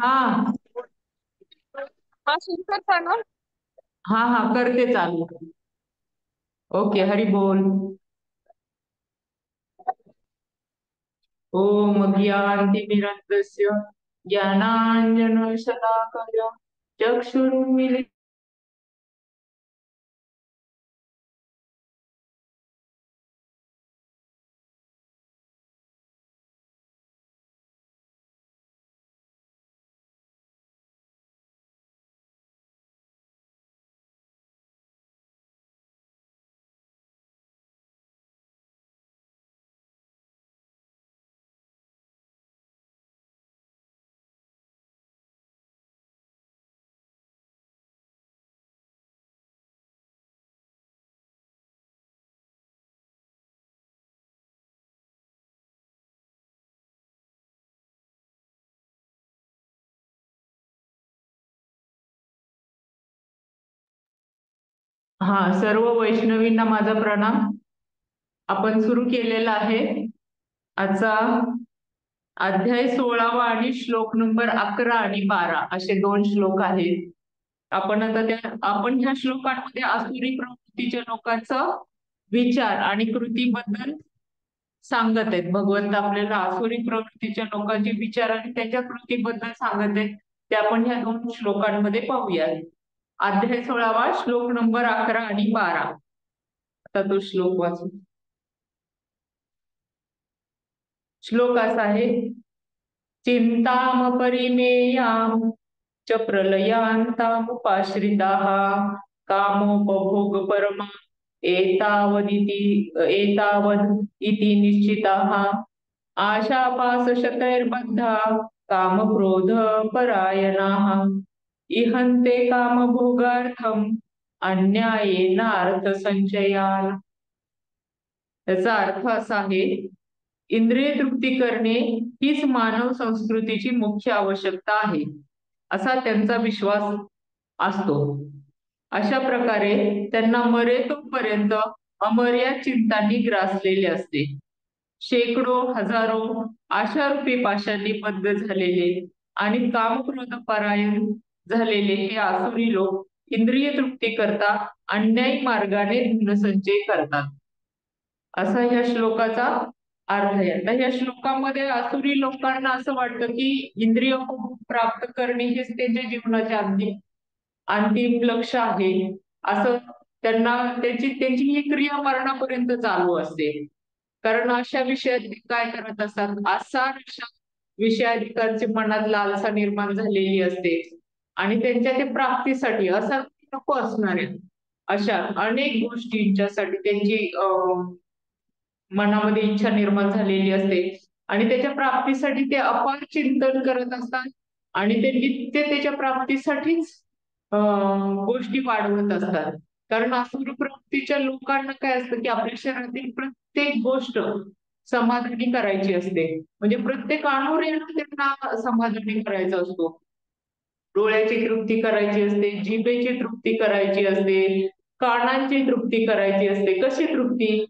हा हा सुरू करता ना. हा हा करते चालू. ओके, हरी बोल. ओम ज्ञानतिमिरन्दस्य ज्ञानाञ्जनशलाकया चक्षुरुन्मीलितं हा, सर्व वैष्णवींना माझा प्रणाम. आपण सुरू केलेला आहे आजचा अध्याय 16वा आणि श्लोक नंबर 11 आणि 12 असे दोन श्लोक आहेत. आपण ह्या श्लोकांमध्ये आसुरी प्रवृत्तीच्या लोकांचा विचार आणि कृतीबद्दल सांगत आहेत. भगवंत आपल्याला आसुरी प्रवृत्तीच्या लोकांचे विचार आणि त्यांच्या कृतीबद्दल सांगत आहेत. ते आपण ह्या दोन श्लोकांमध्ये पाहूया. अध्याय 16वा श्लोक नंबर 11 आणि 12. आता तो श्लोक वाचू. श्लोक असा आहे. चिंताम परिमेयाम च प्रलयांतामुपाश्रिताः कामोपभोग परमा एतावद इति निश्चिताः आशापाशशतैर्बद्धा कामक्रोध परायणाः इहन्ते कामभोगार्थम अन्यायेन अर्थसंचयान्. याचा अर्थ असा आहे, इंद्रिय तृप्ती करणे हीच मानव संस्कृतीची मुख्य आवश्यकता आहे असा त्यांचा विश्वास असतो. अशा प्रकारे त्यांना मरेतोपर्यंत अमर्याद चिंतांनी ग्रासलेले असते. शेकडो हजारो आशारूपी पाशांनी बद्ध झालेले आणि कामक्रोध परायण झालेले हे आसुरी लोक इंद्रिय तृप्ती करता अन्यायी मार्गाने धनसंचय करतात, असा ह्या श्लोकाचा अर्थ आहे. आता ह्या श्लोकामध्ये आसुरी लोकांना असं वाटतं की इंद्रिय प्राप्त करणे हेच त्यांच्या जीवनाचे अंतिम अंतिम लक्ष आहे. असं त्यांना त्यांची त्यांची ही क्रिया मरणापर्यंत चालू असते. कारण अशा विषयात काय करत असतात, अशा विषयाधिकांची मनात लालसा निर्माण झालेली असते आणि त्यांच्या ते प्राप्तीसाठी असा नको असणाऱ्या अशा अनेक गोष्टींच्यासाठी त्यांची मनामध्ये इच्छा निर्माण झालेली असते आणि त्याच्या प्राप्तीसाठी ते अपार चिंतन करत असतात आणि ते नित्य त्याच्या प्राप्तीसाठीच गोष्टी वाढवत असतात. कारण आसुरी प्रवृत्तीच्या लोकांना काय असतं की आपल्या शरीरातील प्रत्येक गोष्ट समाधानी करायची असते. म्हणजे प्रत्येक अणुरेणू त्यांना समाधानी करायचा असतो. डोळ्याची तृप्ती करायची असते, जिभेची तृप्ती करायची असते, कानांची तृप्ती करायची असते. कशी तृप्ती?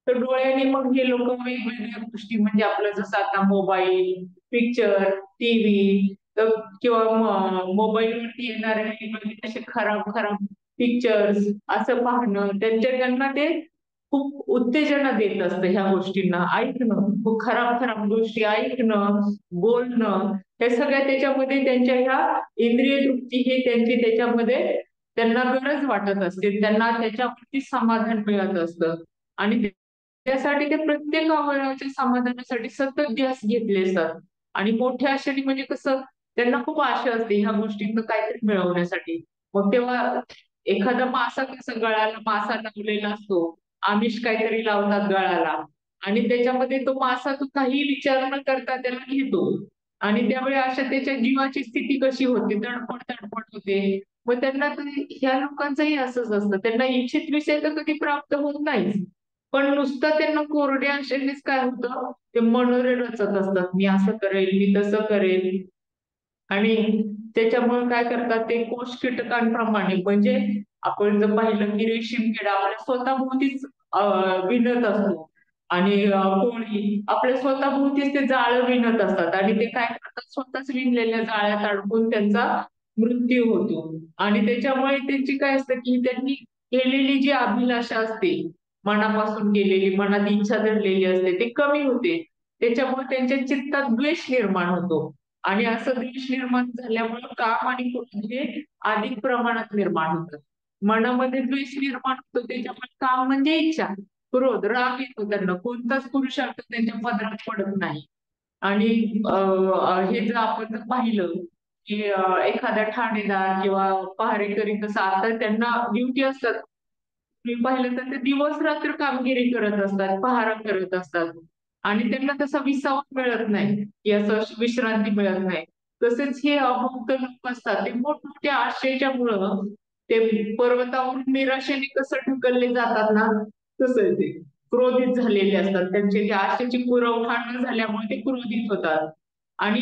तर डोळ्यांनी मग हे लोक वेगवेगळ्या गोष्टी म्हणजे आपलं जसं आता मोबाईल, पिक्चर, टीव्ही किंवा मोबाईलवरती येणारे असे खराब खराब पिक्चर्स असं पाहणं त्यांना ते खूप उत्तेजना देत असतं ह्या गोष्टींना. ऐकणं, खूप खराब खराब गोष्टी ऐकणं, बोलणं, हे सगळ्या त्याच्यामध्ये त्यांच्या ह्या इंद्रिय तृप्ती हे त्यांची त्याच्यामध्ये त्यांना गरज वाटत असते. त्यांना त्याच्यावरती समाधान मिळत असतं आणि त्यासाठी ते प्रत्येक अवयवाच्या समाधानासाठी सतत ध्यास घेतले असतात. आणि मोठ्या आशेने म्हणजे कसं त्यांना खूप आशा असते ह्या गोष्टींचं काहीतरी मिळवण्यासाठी. मग तेव्हा एखादा मासा कसा गळाला मासा लावलेला असतो, आमिष काहीतरी लावतात गळाला आणि त्याच्यामध्ये तो मासा तो काही विचार न करता त्याला घेतो आणि त्यावेळी अशा त्याच्या जीवाची स्थिती कशी होते, तडफड तडफड होते. मग त्यांना ह्या लोकांचंही असंच असतं, त्यांना इच्छित विषय तर कधी प्राप्त होत नाही, पण नुसतं त्यांना कोरड्या आशेनेच काय होतं, ते मनोरे रचत असतात. मी असं करेल, मी तसं करेल आणि त्याच्यामुळे काय करतात ते कोष कीटकांप्रमाणे म्हणजे आपण जर पाहिलं की रेशीम किडा आपल्या स्वतःभोवतीच विणत असतो आणि कोळी आपल्या स्वतःभोवतीच ते जाळं विणत असतात आणि ते काय करतात स्वतःच विणलेल्या जाळ्यात अडकून त्यांचा मृत्यू होतो. आणि त्याच्यामुळे त्यांची काय असतं की त्यांनी केलेली जी अभिलाषा असते, मनापासून केलेली, मनात इच्छा धरलेली असते, ते कमी होते. त्याच्यामुळे त्यांच्या चित्तात द्वेष निर्माण होतो. आणि असं द्वेष निर्माण झाल्यामुळे काम आणि क्रोध हे अधिक प्रमाणात निर्माण होतं. मनामध्ये द्वेष निर्माण होतो त्याच्यामुळे काम म्हणजे इच्छा, क्रोध, राग येतो त्यांना. कोणताच पुरुषार्थ त्यांच्या पदरात पडत नाही. आणि हे जर आपण जर पाहिलं की एखादा ठाणेदार किंवा पहारेकरी कसं आता त्यांना ड्युटी असतात. मी पाहिलं तर ते दिवस रात्र कामगिरी करत असतात, पहारा करत असतात. आणि त्यांना तसा विसावा मिळत नाही, की असं विश्रांती मिळत नाही. तसेच हे अभुक्त लोक असतात, ते मोठमोठ्या आशेच्या मुळे ते पर्वतावरून निराशेने कसं ढकलले जातात ना, तसं आहे ते. क्रोधित झालेले असतात. त्यांचे त्या आशेची पुरवठा न झाल्यामुळे ते क्रोधित होतात. आणि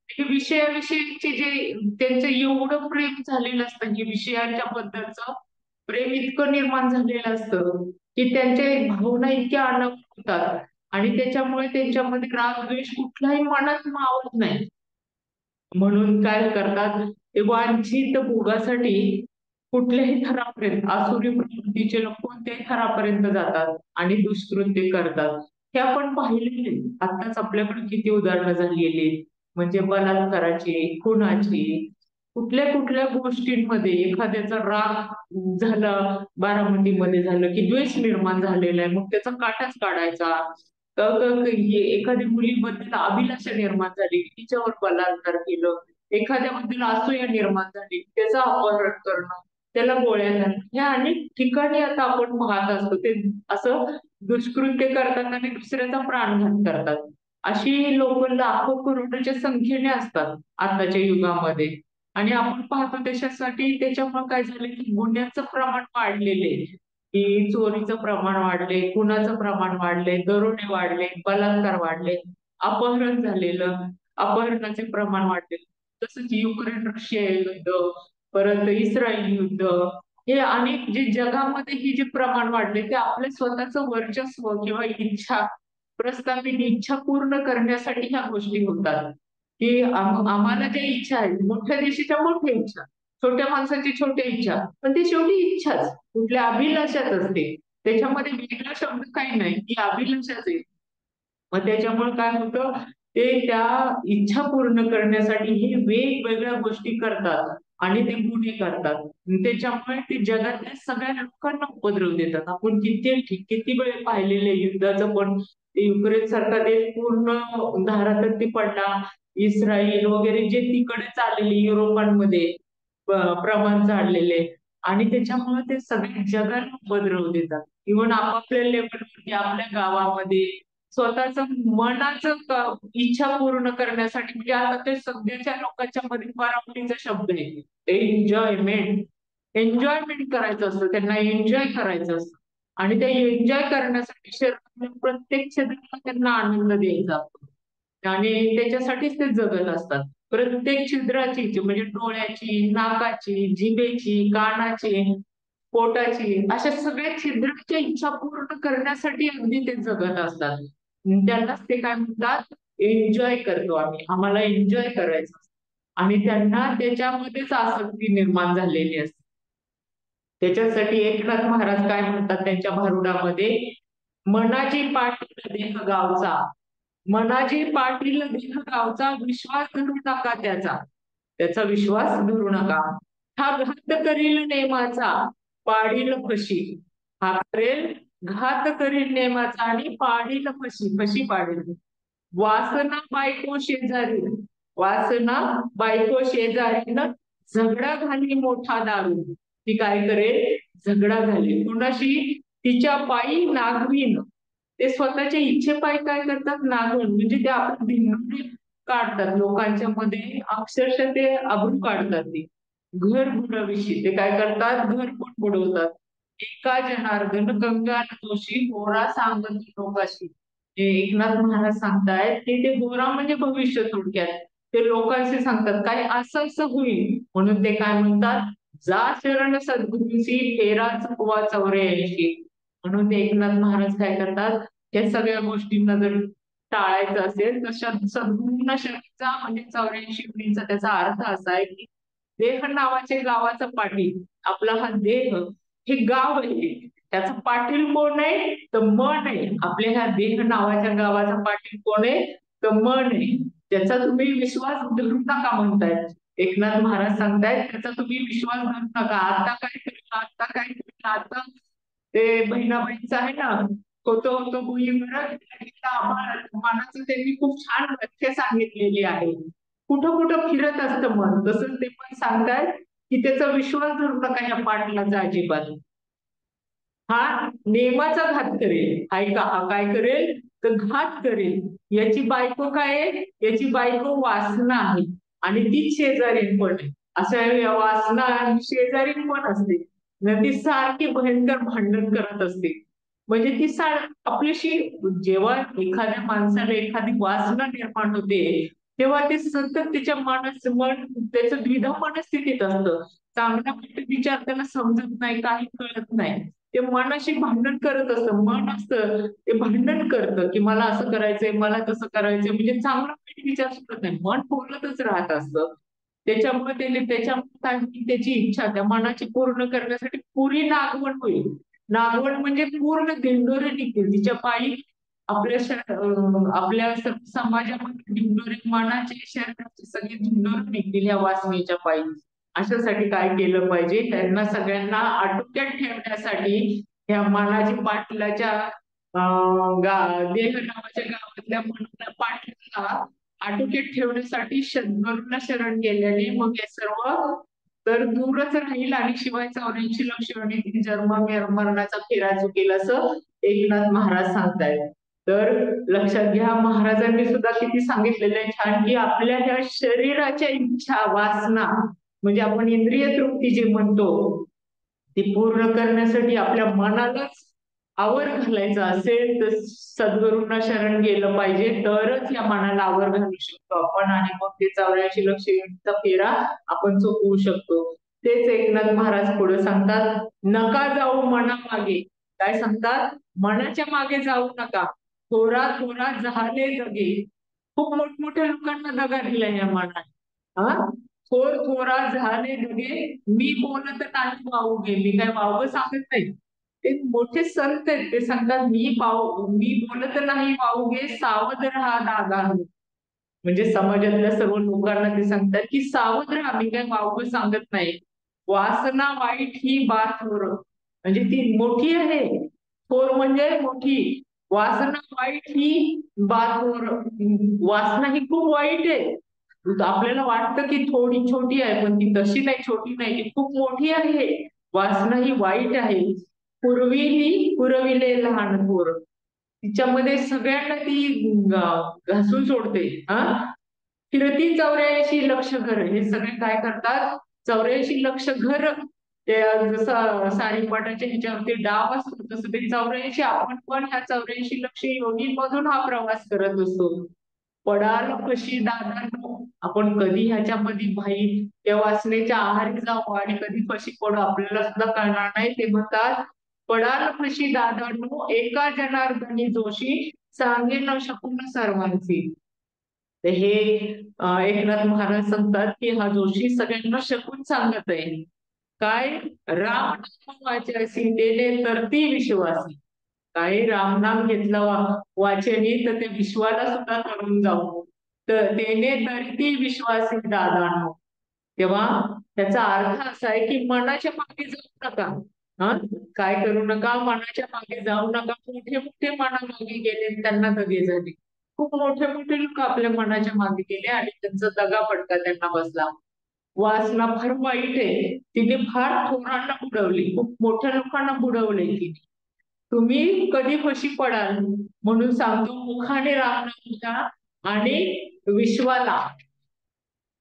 हे विषयाविषयीचे जे त्यांचं एवढं प्रेम झालेलं असतं, की विषयांच्या बद्दलचं प्रेम इतकं निर्माण झालेलं असतं, की त्यांच्या भावना इतक्या अनावर होतात आणि त्याच्यामुळे त्यांच्यामध्ये राग, द्वेष कुठल्याही मनात मावत नाही. म्हणून काय करतात, ते वांछित भोगासाठी कुठल्याही थरापर्यंत आसुरी प्रवृत्तीचे लोक कोणत्याही थरापर्यंत जातात आणि दुष्कृत्य करतात. हे आपण पाहिलेले आहे. आत्ताच आपल्याकडे किती उदाहरणं झालेली आहेत. म्हणजे बलात्काराची, खुनाची, कुठल्या कुठल्या गोष्टींमध्ये एखाद्याचा राग झाला, बारामतीमध्ये झालं की द्वेष निर्माण झालेला आहे, मग त्याचा काटाच काढायचा. एखाद्या मुलीबद्दल अभिलाषा निर्माण झाली, तिच्यावर बलात्कार केलं. एखाद्याबद्दल असूया निर्माण झाली, त्याचं अपहरण करणं, त्याला गोळ्या घालणं. ह्या अनेक ठिकाणी आता आपण पाहत असतो ते असं दुष्कृत्य करतात आणि दुसऱ्याचा प्राणघात करतात. अशी लोक लाखो करोडच्या संख्येने असतात आताच्या युगामध्ये. आणि आपण पाहतो त्याच्यासाठी त्याच्यामुळे काय झालं की गुन्ह्याचं प्रमाण वाढलेले, की चोरीचं प्रमाण वाढले, खुनाचं प्रमाण वाढले, दरोडे वाढले, बलात्कार वाढले, अपहरण झालेलं, अपहरणाचे प्रमाण वाढले. तसंच युक्रेन रशिया युद्ध, परत इस्रायल युद्ध, हे अनेक जे जगामध्ये हे जे प्रमाण वाढले ते आपल्या स्वतःचं वर्चस्व किंवा इच्छा, प्रस्थापित इच्छा पूर्ण करण्यासाठी ह्या गोष्टी होतात. की आम्हाला ज्या इच्छा आहेत, मोठ्या देशाच्या मोठ्या इच्छा, छोट्या माणसाची छोट्या इच्छा, पण ती शेवटी इच्छाच, कुठल्या अभिलाषाच असते. त्याच्यामध्ये वेगळा शब्द काही नाही, ती अभिलाषाच आहे. मग त्याच्यामुळे काय होतं, ते त्या इच्छा पूर्ण करण्यासाठी हे वेगवेगळ्या गोष्टी करतात आणि ते गुन्हे करतात. आणि त्याच्यामुळे ते जगातल्या सगळ्या लोकांना उपद्रव देतात. आपण किती वेळ पाहिलेले युद्धाचं पण, ते युक्रेन सारखा देश पूर्ण धारातती पडला. इस्रायल वगैरे जे तिकडे चाललेले युरोपांमध्ये प्रमाण चाललेले, आणि त्याच्यामुळे ते सगळे जगाला उपद्रव देतात. इव्हन आपापल्या लेवलवरती आपल्या गावामध्ये स्वतःच मनाचं इच्छा पूर्ण करण्यासाठी, म्हणजे आता ते सध्याच्या लोकांच्या मध्ये परावलीचा शब्द आहे, एन्जॉयमेंट. एन्जॉयमेंट करायचं असतं त्यांना, एन्जॉय करायचं असतं. आणि ते एन्जॉय करण्यासाठी शरीरातल्या प्रत्येक क्षेत्राला त्यांना आनंद द्यायचा असतो. आणि त्याच्यासाठीच ते जगत असतात. प्रत्येक छिद्राची म्हणजे डोळ्याची, नाकाची, जिभेची, कानाची, पोटाची, अशा सगळ्या छिद्राच्या इच्छा पूर्ण करण्यासाठी अगदी ते जगत असतात. त्यांनाच ते काय म्हणतात, एन्जॉय करतो आम्ही, आम्हाला एन्जॉय करायचं असतं. आणि त्यांना त्याच्यामध्येच आसक्ती निर्माण झालेली असते. त्याच्यासाठी एकनाथ महाराज काय म्हणतात त्यांच्या भारुडामध्ये, मनाची पाटील देह गावचा, मनाची पाटील देह गावचा, विश्वास धरू नका त्याचा, त्याचा विश्वास धरू नका. हा घात करील नेमाचा, पाडील फशी. हा करेल घात करील नेमाचा आणि पाडील फशी, फशी पाडील. वासना बायको शेजारी, वासना बायको शेजारी न झगडा घाली मोठा दारू. ती काय करेल, झगडा घालेल कुणाशी, तिच्या पायी नागवीन. ते स्वतःच्या इच्छेपायी काय करतात, नागवून, म्हणजे ते आपण धिंगाणे काढतात लोकांच्या मध्ये, अक्षरशः ते अब्रू काढतात. ते घर बुडविशी ते काय करतात, घर पण बुडवतात. एका जनार्दन गंगा दोषी होरा सांगत लोकाशी. जे एकनाथ महाराज सांगतायत की ते होरा म्हणजे भविष्य, थोडक्यात ते लोकांशी सांगतात काय असं असं होईल, म्हणून ते काय म्हणतात, जा शरण सद्गुरूंची, फेरा चुकवा 84. म्हणून ते एकनाथ महाराज काय करतात, या सगळ्या गोष्टींना जर टाळायचं असेल तर सद्गुरूंना शरणचा म्हणजे 84 योनीचा त्याचा अर्थ असा आहे की देह नावाचे गावाचा पाटील, आपला हा देह हे गाव आहे, त्याचा पाटील कोण आहे तर मन आहे. आपल्या ह्या देह नावाच्या गावाचा पाटील कोण आहे तर मन आहे. त्याचा तुम्ही विश्वास धरू नका म्हणतायत एकनाथ महाराज सांगतायत, त्याचा तुम्ही विश्वास धरू नका. आता काय केलं, आता काय केलं, आता ते बहिणाबाईंचं आहे ना, होतो होतो भुईवर मनाचं त्यांनी खूप छान व्याख्या सांगितलेली आहे. कुठं कुठं फिरत असतं मन, तसंच ते पण सांगतायत की त्याचा विश्वास धरू नका या पाटलाचा अजिबात. हा नेमाचा घात करेल. ऐका, हा काय करेल तर घात करेल. याची बायको काय आहे, याची बायको वासना आहे आणि ती शेजारीण पण आहे. असं या वासना शेजारीण पण असते न, ती सारखी भयंकर भांडण करत असते. म्हणजे ती आपल्याशी जेव्हा एखाद्या माणसाला एखादी वासना निर्माण होते तेव्हा ते सतत त्याच्या मन त्याचं द्विधा मनस्थितीत असतं. चांगला विचार त्याला समजत नाही, काही कळत नाही. ते मनाशी भांडण करत असतं. मन असतं ते भांडण करतं की मला असं करायचंय, मला तसं करायचंय, म्हणजे चांगला विचार सुचत नाही. मन बोलतच राहत असतं. त्याच्यामुळे त्याची इच्छा त्या मनाची पूर्ण करण्यासाठी पुरी नागवण होईल. नागवण म्हणजे पूर्ण दिंडोरे निघतील तिच्या पायी. आपल्या समाजामध्ये दिंडोरे मनाचे शरीराचे सगळे दिंडोरे निघतील या वासनेच्या पायी. अशासाठी काय केलं पाहिजे, त्यांना सगळ्यांना आटोक्यात ठेवण्यासाठी ह्या मनाची पाटलाच्या देह नावाच्या गावातल्या मनाला पाटलाला आटोक्यात ठेवण्यासाठी सद्गुरूंना शरण गेल्याने मग हे सर्व तर दूरच राहील. आणि शिवाय 84 लक्ष योनी जन्म मरणाचा फेरा चुकेल असं एकनाथ महाराज सांगतायत. तर लक्षात घ्या, महाराजांनी सुद्धा किती सांगितलेलं आहे छान की आपल्या ह्या शरीराच्या इच्छा वासना म्हणजे आपण इंद्रिय तृप्ती जे म्हणतो ती पूर्ण करण्यासाठी आपल्या मनालाच आवर घालायचा असेल तर सद्गुरूंना शरण गेलं पाहिजे, तरच या मनाला आवर घालू शकतो आपण आणि मग ते 84 लक्ष योनीचा फेरा आपण चुकवू शकतो. तेच एकनाथ महाराज पुढे सांगतात, नका जाऊ मनामागे. काय सांगतात, मनाच्या मागे जाऊ नका. थोरा थोरा झाले जगे. खूप मोठमोठ्या लोकांना दगा दिला या मनाने. हा, थोर थोरा झाले जगे, मी बोलत नाही वाहू गेली. काय वावग सांगत नाही, ते मोठे संत आहेत, ते सांगतात मी बोलत नाही वाहू गे, सावध राहा दादांनो. म्हणजे समाजातल्या सर्व लोकांना ते सांगतात की सावध राहा, मी काय वावग सांगत नाही. वासना वाईट ही बात थोर, म्हणजे ती मोठी आहे. थोर म्हणजे मोठी, वासना वाईट ही बात थोर. वासना ही खूप वाईट आहे. आपल्याला वाटतं की थोडी छोटी आहे, पण ती तशी नाही, छोटी नाही, ती खूप मोठी आहे. वासना ही वाईट आहे. पूर्वी पुरविले लहान थोर, तिच्यामध्ये सगळ्यांना ती घासून सोडते. हा, फिरती 84 लक्ष घर, हे सगळे काय करतात, 84 लक्ष घर. ते जसं सारीपाटाच्या ह्याच्यावरती डाव असतो तसं ते 84, आपण पण ह्या 84 लक्ष योनीमधून हा प्रवास करत असतो. पडाल कशी दादांनो, आपण कधी ह्याच्यामध्ये भाई त्या वासनेच्या आहारी जाऊ आणि कधी कशी पडू आपल्याला सुद्धा कळणार नाही. ते म्हणतात, पडाल कशी दादांनो एका जनार्दनी जोशी, सांगे न शकून सर्वांची. तर हे एकनाथ महाराज सांगतात की हा जोशी सगळ्यांना शकून सांगत आहे. काय, राम नाम वाचासी तेने तरती विश्वासी. काही रामनाम घेतला वाचनी तर ते विश्वाला सुद्धा करून जाऊ, तर तेने तरती विश्वासी दादांनो. तेव्हा त्याचा अर्थ असा आहे की मनाच्या मागे जाऊ नका. हा, काय करू नका, मनाच्या मागे जाऊ नका. मोठे मोठे मनामागे गेले त्यांना दगे झाले. खूप मोठे मोठे लोक आपल्या मनाच्या मागे गेले आणि त्यांचा दगा फटका त्यांना बसला. वासना फार वाईट आहे, तिने फार थोरांना बुडवली, खूप मोठ्या लोकांना बुडवले तिने. तुम्ही कधी फशी पडाल म्हणून सांगतो, मुखाने रामनाम घ्या आणि विश्वाला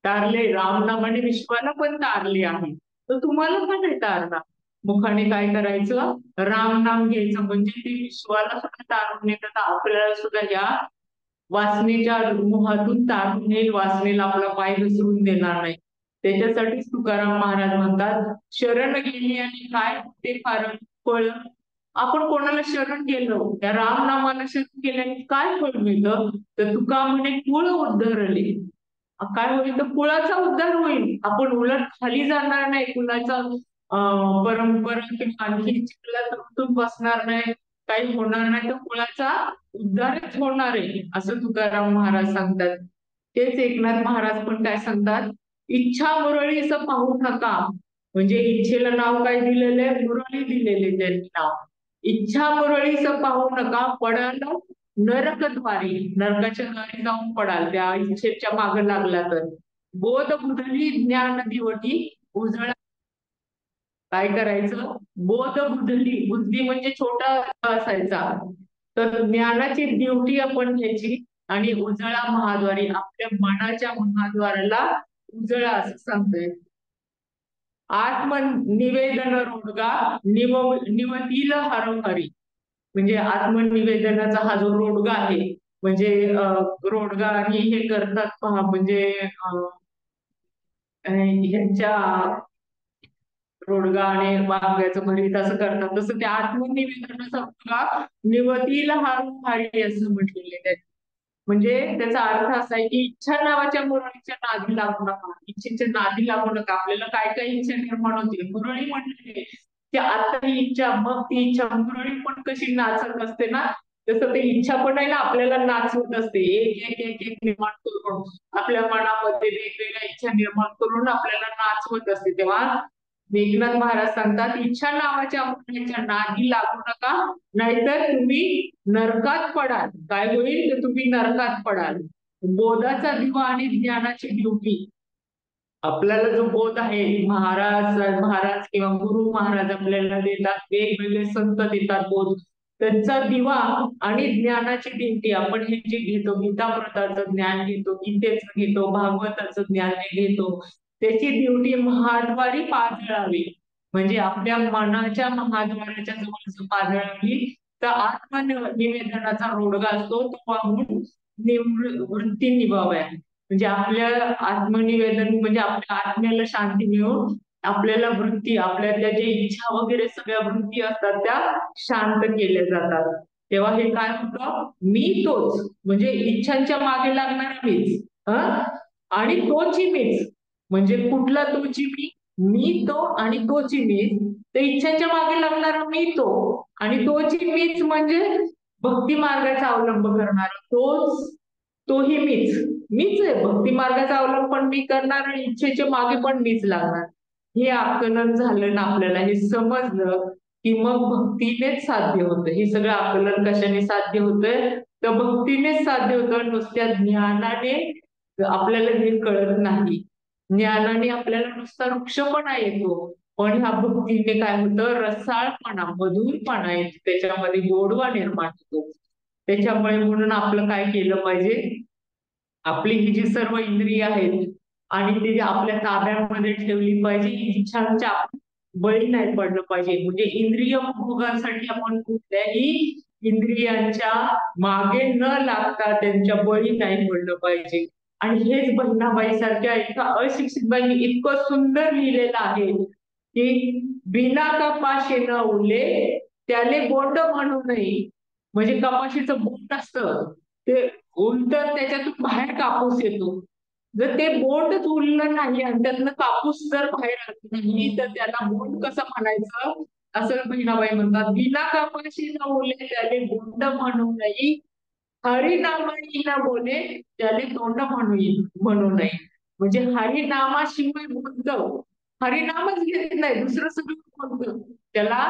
तारले. रामनामाने विश्वाला पण तारले आहे, तर तुम्हाला पण नाही तारणार. मुखाने काय करायचं, रामनाम घ्यायचं, म्हणजे ते विश्वाला सुद्धा तारून येतात, आपल्याला सुद्धा या वासनेच्या मोहातून तारून येईल. वासनेला आपला पाय घसरून देणार नाही. त्याच्यासाठीच तुकाराम महाराज म्हणतात, शरण गेली आणि काय ते फार फळ, आपण कोणाला शरण गेलो, त्या रामनामाला शरण गेल्याने काय फळ मिळतं? तर तुका म्हणे कुळ उद्धरले. काय होईल? तर कुळाचा उद्धार होईल. आपण उलट खाली जाणार नाही, कुणाचा परंपरा किंवा आणखी चिखलात रुतून बसणार नाही, काही होणार नाही, तर कुळाचा उद्धारच होणार आहे असं तुकाराम महाराज सांगतात. तेच एकनाथ महाराज पण काय सांगतात? इच्छा मुरळीच पाहू नका. म्हणजे इच्छेला नाव काय दिलेलं आहे? मुरळी दिलेले त्यांनी नाव. इच्छा मुरळीच पाहू नका, पडाल नरकद्वारी, नरकाच्या द्वारी जाऊन पडाल त्या इच्छेच्या मागे लागला तर. बोध बुधली ज्ञान दिवटी उजळा. काय करायचं? बोध बुधली, बुद्धी म्हणजे छोटा असायचा, तर ज्ञानाची ड्युटी आपण घ्यायची आणि उजळा महाद्वारी, आपल्या मनाच्या महाद्वाराला उजळा असं सांगतोय. आत्मनिवेदन रोडगा निवतील हरोहरी. म्हणजे आत्मनिवेदनाचा हा जो रोडगा आहे, म्हणजे रोडगा आणि हे करतात पहा, म्हणजे ह्यांच्या रोडगा आणि वाघ्याचं भरीत असं करतात, तसं त्या आत्मनिवेदनाचा रोडगा निवतील हरोहरी असं म्हटलेलं आहे. म्हणजे त्याचा अर्थ असा आहे की इच्छा नावाच्या मुरळीच्या नादी लागू नका, इच्छेच्या नादी लागू नका. आपल्याला काय काय इच्छा निर्माण होते, मुरळी म्हटली की आता ही इच्छा, मग ती इच्छा. मुरळी पण कशी नाचत असते ना, तसं ते इच्छा पण आहे ना आपल्याला नाचवत असते, एक एक एक एक निर्माण करून आपल्या मनामध्ये वेगवेगळ्या इच्छा निर्माण करून आपल्याला नाचवत असते. तेव्हा मेघनाथ महाराज सांगतात, इच्छा नावाच्या मुरळीच्या नादी लागू नका, नाहीतर तुम्ही नरकात पडाल. काय होईल? तर तुम्ही नरकात पडाल. बोधाचा दिवा आणि ज्ञानाची ड्युटी, आपल्याला जो बोध आहे, महाराज महाराज किंवा गुरु महाराज आपल्याला देतात, वेगवेगळे संत देतात बोध, त्यांचा दिवा आणि ज्ञानाची ड्युटी आपण हे जे घेतो, गीतामृताचं ज्ञान घेतो, गीतेचं घेतो, भागवताचं ज्ञान जे घेतो, त्याची ड्युटी महाद्वारी पाजळावी. म्हणजे आपल्या मनाच्या महाद्वाराच्या जवळ पाजळावी, तर आत्मनिवेदनाचा रोडगा असतो तो वाहून वृत्ती निभाव्या. म्हणजे आपल्या आत्मनिवेदन म्हणजे आपल्या आत्म्याला शांती मिळून आपल्याला वृत्ती, आपल्यातल्या जे इच्छा वगैरे सगळ्या वृत्ती असतात त्या शांत केल्या जातात. तेव्हा हे काय होतं? मी तोच, म्हणजे इच्छांच्या मागे लागणारा मीच, आणि तोची मीच. म्हणजे कुठला तोची मी? मी तो आणि तोची मीच. तर इच्छांच्या मागे लागणारा मी तो आणि तोची मीच म्हणजे भक्ती मार्गाचा अवलंब करणारा तोच, तोही मीच आहे. भक्ती मार्गाचा अवलंबन मी करणार आणि इच्छेच्या मागे पण मीच लागणार. हे आकलन झालं ना आपल्याला, हे समजलं की मग भक्तीनेच साध्य होतं. हे सगळं आकलन कशाने साध्य होतंय? तर भक्तीनेच साध्य होतं. नुसत्या ज्ञानाने आपल्याला हे कळत नाही. ज्ञानाने आपल्याला नुसता वृक्षपणा येतो, पण ह्या भक्तीने काय होतं? रसाळपणा, मधुरपणा येतो, त्याच्यामध्ये गोडवा निर्माण होतो. त्याच्यामुळे म्हणून आपलं काय केलं पाहिजे? आपली ही जी सर्व इंद्रिय आहेत आणि ते आपल्या ताब्यामध्ये ठेवली पाहिजे. इच्छांच्या बळी नाही पडलं पाहिजे. म्हणजे इंद्रिय भोगासाठी आपण कुठल्याही इंद्रियांच्या मागे न लागता त्यांच्या बळी नाही पडलं पाहिजे. आणि हेच बहिणाबाई सारख्या एका अशिक्षित बाईंनी इतकं सुंदर लिहिलेलं आहे की बिना कपाशी न उरले त्याले बोंड म्हणू नये. म्हणजे कपाशीचं बोंड असतं ते उलट त्याच्यातून बाहेर कापूस येतो. जर ते बोंडच उरलं नाही आणि त्यातनं कापूस जर बाहेर आला नाही तर त्याला बोंड कसं म्हणायचं? असं बहिणाबाई म्हणतात, बिना कपाशी न उरले त्याले बोंड म्हणू नये, हरिनामाई न बोले त्याले तोंड म्हणू नये. म्हणजे हरिनामाशिवाय बोलत, हरिनामच घेत नाही, दुसरं सगळं बोलतं, त्याला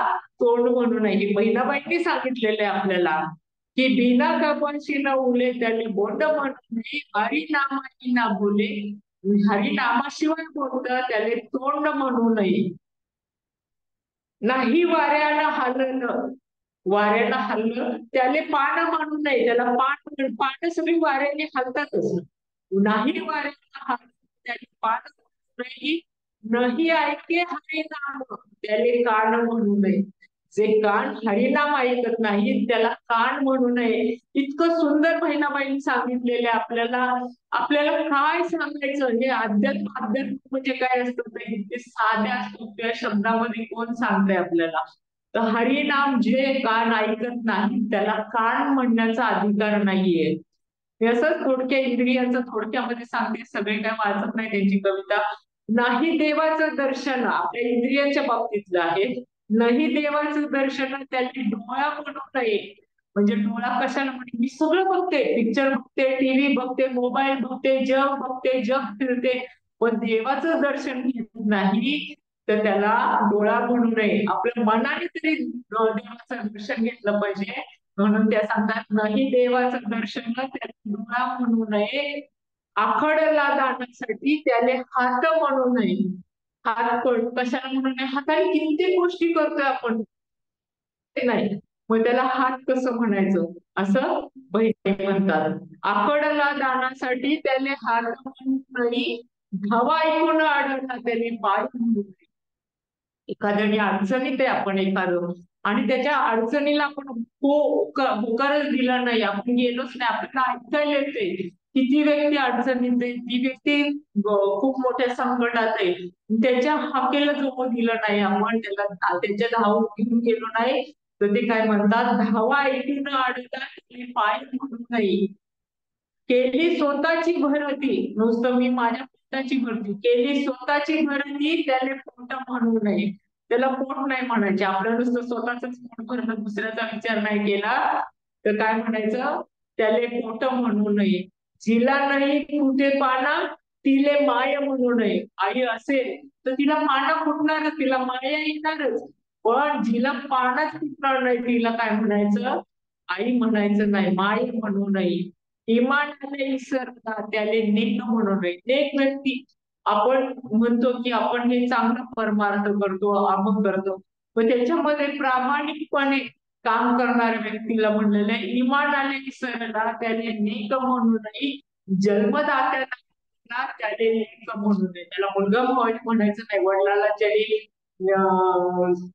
तोंड म्हणू नये. हे बहिणाबाईंनी सांगितलेलं आहे आपल्याला की बिना कपाशी न उले त्याने बोंड म्हणू नये, हरिनामाई ना बोले, हरिनामाशिवाय बोलत त्याने तोंड म्हणू नये. नाही वाऱ्यानं हललं, वाऱ्यानं हललं त्याले पान म्हणू नये, त्याला पान सगळी वाऱ्याने हलतातच. नाही वाऱ्यानं हललं त्याने पान म्हणू नये. नाही ऐके हरिनाम त्याले कान म्हणू नये. जे कान हरिनाम ऐकत नाही त्याला कान म्हणू नये. इतकं सुंदर बहिणाबाईंनी सांगितलेलं आपल्याला. आपल्याला काय सांगायचं? हे अध्यात्म म्हणजे काय असतं ते साध्या सोप्या शब्दामध्ये कोण सांगतंय आपल्याला? तर हरिनाम जे कान ऐकत नाही त्याला कान म्हणण्याचा अधिकार नाहीये. हे असं थोडक्या इंद्रियांचं थोडक्यामध्ये सांगते, सगळे काय वाचत नाही त्यांची कविता. नाही देवाचं दर्शन आपल्या इंद्रियांच्या बाबतीतलं आहे. नाही देवाचं दर्शन त्याने डोळा म्हणू नये. म्हणजे डोळा कशाला म्हणजे मी सगळं बघते, पिक्चर बघते, टीव्ही बघते, मोबाईल बघते, जग फिरते, पण देवाचं दर्शन घेत नाही तर त्याला डोळा म्हणू नये. आपल्या मनाने तरी देवाचं दर्शन घेतलं पाहिजे. म्हणून त्या सांगतात नाही देवाचं दर्शन त्याला डोळा म्हणू नये. आखडला जाण्यासाठी त्याने हात म्हणू नये. हात कशाला म्हणू नये, हाताने किती गोष्टी करतोय आपण, ते नाही, मग त्याला हात कसं म्हणायचं असं बहिणी म्हणतात. आकडला दानासाठी त्याने हात म्हणू नाही, धावा ऐकून आढळला त्याने पाय म्हणू नये. एखाद्याने अडचणीत आहे आपण एखादं आणि त्याच्या अडचणीला आपण होकारच दिला नाही, आपण गेलोच नाही, आपल्याला ऐकायला येते किती व्यक्ती अडचणीत आहे, ती व्यक्ती खूप मोठ्या संकटात आहे, त्याच्या हाकेला जो दिलं नाही आपण, त्याला त्याच्या धाव घेऊन गेलो नाही, तर ते काय म्हणतात, धावा ऐकून अडता पाय म्हणून नाही. केली स्वतःची भरती, नुसतं मी माझ्या पोटाची भरती केली, स्वतःची भरती त्याला पोट म्हणू नये. त्याला पोट नाही म्हणायचे. आपलं नुसतं स्वतःच पोट भरणं, दुसऱ्याचा विचार नाही केला तर काय म्हणायचं, त्याले पोट म्हणू नये. जिला नाही कुठे पाना तिले माय म्हणू नये. आई असेल तर तिला पाना फुटणारच, तिला माया येणारच, पण जिला पानाच फुटणार नाही तिला काय म्हणायचं, आई म्हणायचं नाही, माय म्हणू नये. इमानाने विसरता त्याने नेक म्हणू नये. नेक व्यक्ती आपण म्हणतो की आपण हे चांगलं परमार्थ करतो, आपण करतो, पण त्याच्यामध्ये प्रामाणिकपणे काम करणाऱ्या व्यक्तीला म्हणलेलं आहे इमानाने विसरला त्याने नेक म्हणू नये. जन्मदात्याला त्याने नेक म्हणू नये. त्याला मुलगा म्हणायचं नाही, वडिलाला त्याने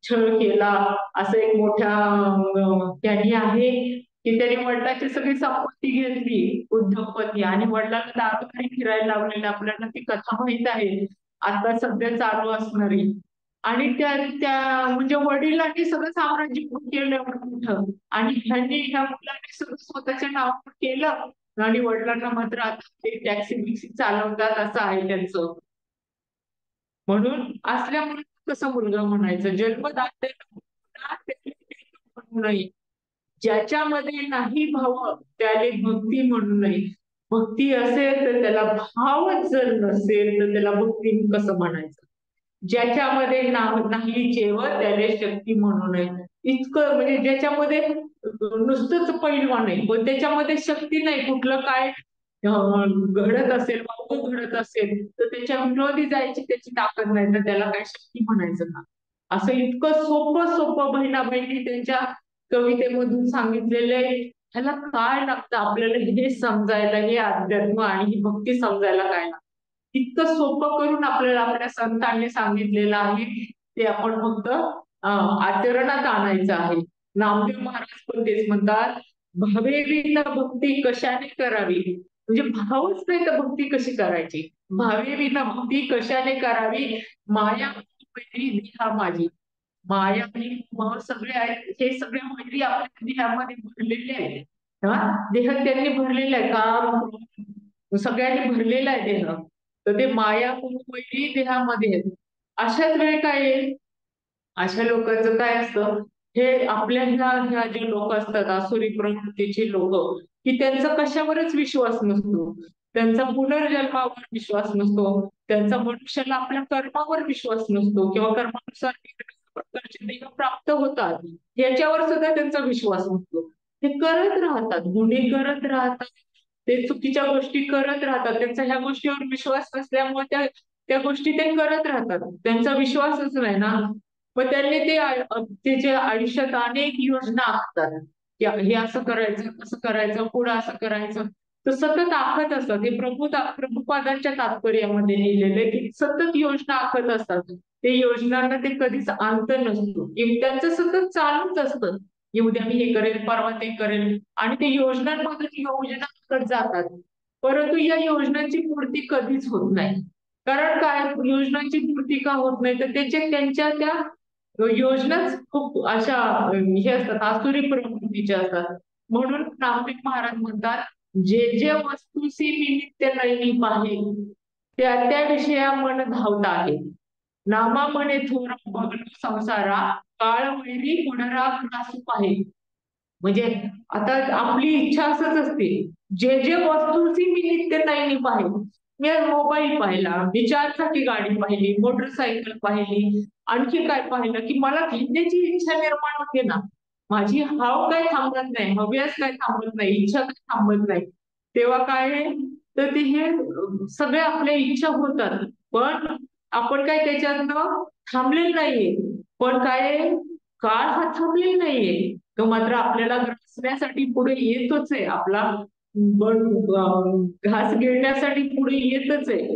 छळ केला असं एक मोठ्या त्यांनी आहे की त्याने वडिलांची सगळी संपत्ती घेतली उद्योगपती आणि वडिलांना दारोदारी फिरायला लावलेलं, आपल्याला ती कथा माहित आहे आता सध्या चालू असणारी. आणि त्या त्या म्हणजे वडिलांनी सगळं साम्राज्य केलं एवढं मोठं आणि ह्या मुलांनी सगळं स्वतःच्या नावावर केलं आणि वडिलांना मात्र आता ते टॅक्सी बिक्सी चालवतात असं आहे त्यांचं. म्हणून असल्यामुळे कसं मुलगा म्हणायचं, जन्मदाते म्हणू नये. ज्याच्यामध्ये नाही भाव त्याने भक्ती म्हणू नये. भक्ती असेल तर त्याला, भावच जर नसेल तर त्याला भक्ती कसं म्हणायचं. ज्याच्यामध्ये नाही जेवण त्याने शक्ती म्हणू नये. इतकं म्हणजे ज्याच्यामध्ये नुसतंच पैलवान आहे पण त्याच्यामध्ये शक्ती नाही, कुठलं काय घडत असेल, वावग घडत असेल तर त्याच्या विरोधी जायची त्याची ताकद नाही, तर त्याला काय शक्ती म्हणायचं ना. असं इतकं सोपं सोपं बहिणा बहिणी त्यांच्या कवितेमधून सांगितलेलं आहे. ह्याला काय लागतं आपल्याला हे समजायला, हे अध्यात्म आणि ही भक्ती समजायला काय लागतं, इतकं सोपं करून आपल्याला आपल्या संतांनी सांगितलेलं आहे. ते आपण फक्त आचरणात आणायचं आहे. नामदेव महाराज पण तेच म्हणतात, भावे विना भक्ती कशाने करावी. म्हणजे भावच नाही तर भक्ती कशी करायची. भावे विना भक्ती कशाने करावी, माया वैरी देहा माझी. माया आणि मोह सगळे आहेत, हे सगळे वैरी आपल्या देहामध्ये भरलेले आहेत. देह त्यांनी भरलेला आहे, काम सगळ्यांनी भरलेला आहे देह, तर ते माया वैरी देहामध्ये आहेत. अशाच वेळी काय आहे, अशा लोकांचं काय असतं, हे आपल्या ह्या जे लोक असतात आसुरी प्रवृत्तीची लोक, की त्यांचा कशावरच विश्वास नसतो. त्यांचा पुनर्जन्मावर विश्वास नसतो, त्यांचा मनुष्याला आपल्या कर्मावर विश्वास नसतो किंवा कर्मानुसार प्रकारचे देह प्राप्त होतात याच्यावर सुद्धा त्यांचा विश्वास नसतो. ते करत राहतात, गुन्हे करत राहतात, ते चुकीच्या गोष्टी करत राहतात, त्यांचा ह्या गोष्टीवर विश्वास नसल्यामुळे त्या त्या गोष्टी ते करत राहतात, त्यांचा विश्वासच नाही ना. मग त्यांनी त्याच्या आयुष्यात अनेक योजना आखतात की हे असं करायचं, असं करायचं, पुढं असं करायचं, तर सतत आखत असतात. हे प्रभुपादांच्या तात्पर्यामध्ये लिहिलेले की सतत योजना आखत असतात. ते योजनांना ते कधीच अंत नसतो, त्यांचं सतत चालूच असतं, उद्या मी हे करेल, परवा ते करेल, आणि ते योजनांमधून योजना आखत जातात. परंतु या योजनांची पूर्ती कधीच होत नाही. कारण काय, योजनांची पूर्ती का होत नाही तर त्यांच्या त्या योजनाच खूप अशा हे असतात, आसुरी प्रवृत्तीच्या असतात. म्हणून नामदेव महाराज म्हणतात, जे जे वस्तूसी निमित्त नाही पाहे, त्या त्या विषया मन धावत आहे. नामा म्हणे थोर बघलो संसारा, काळ वैरी पुनरा ग्रासू पाहे. म्हणजे आता आपली इच्छा असंच असते, जे जे वस्तूची मी नित्य नाही पाहिली. मी आज मोबाईल पाहिला, मी चारचाकी गाडी पाहिली, मोटरसायकल पाहिली, आणखी काय पाहिलं की मला घेण्याची इच्छा निर्माण होते ना. माझी हाव काय थांबत नाही, हव्यास काय थांबत नाही, इच्छा काय थांबत नाही. तेव्हा काय आहे, तर ते हे सगळे आपल्या इच्छा होतात. पण आपण काय त्याच्यातनं थांबलेलं नाहीये. पण काय आहे, काळ हा थांबलेला नाहीये. तो मात्र आपल्याला ग्रासण्यासाठी पुढे येतोच आहे. आपला घास गिळण्यासाठी पुढे येतच आहे.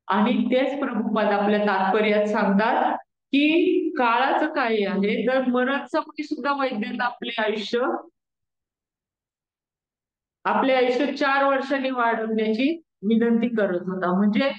आणि तेच प्रभुपाद आपल्या तात्पर्यात सांगतात की काळाचं काय आहे, तर मरणसमयी सुद्धा वैद्यात आपले आयुष्य 4 वर्षांनी वाढवण्याची विनंती करत होता. म्हणजे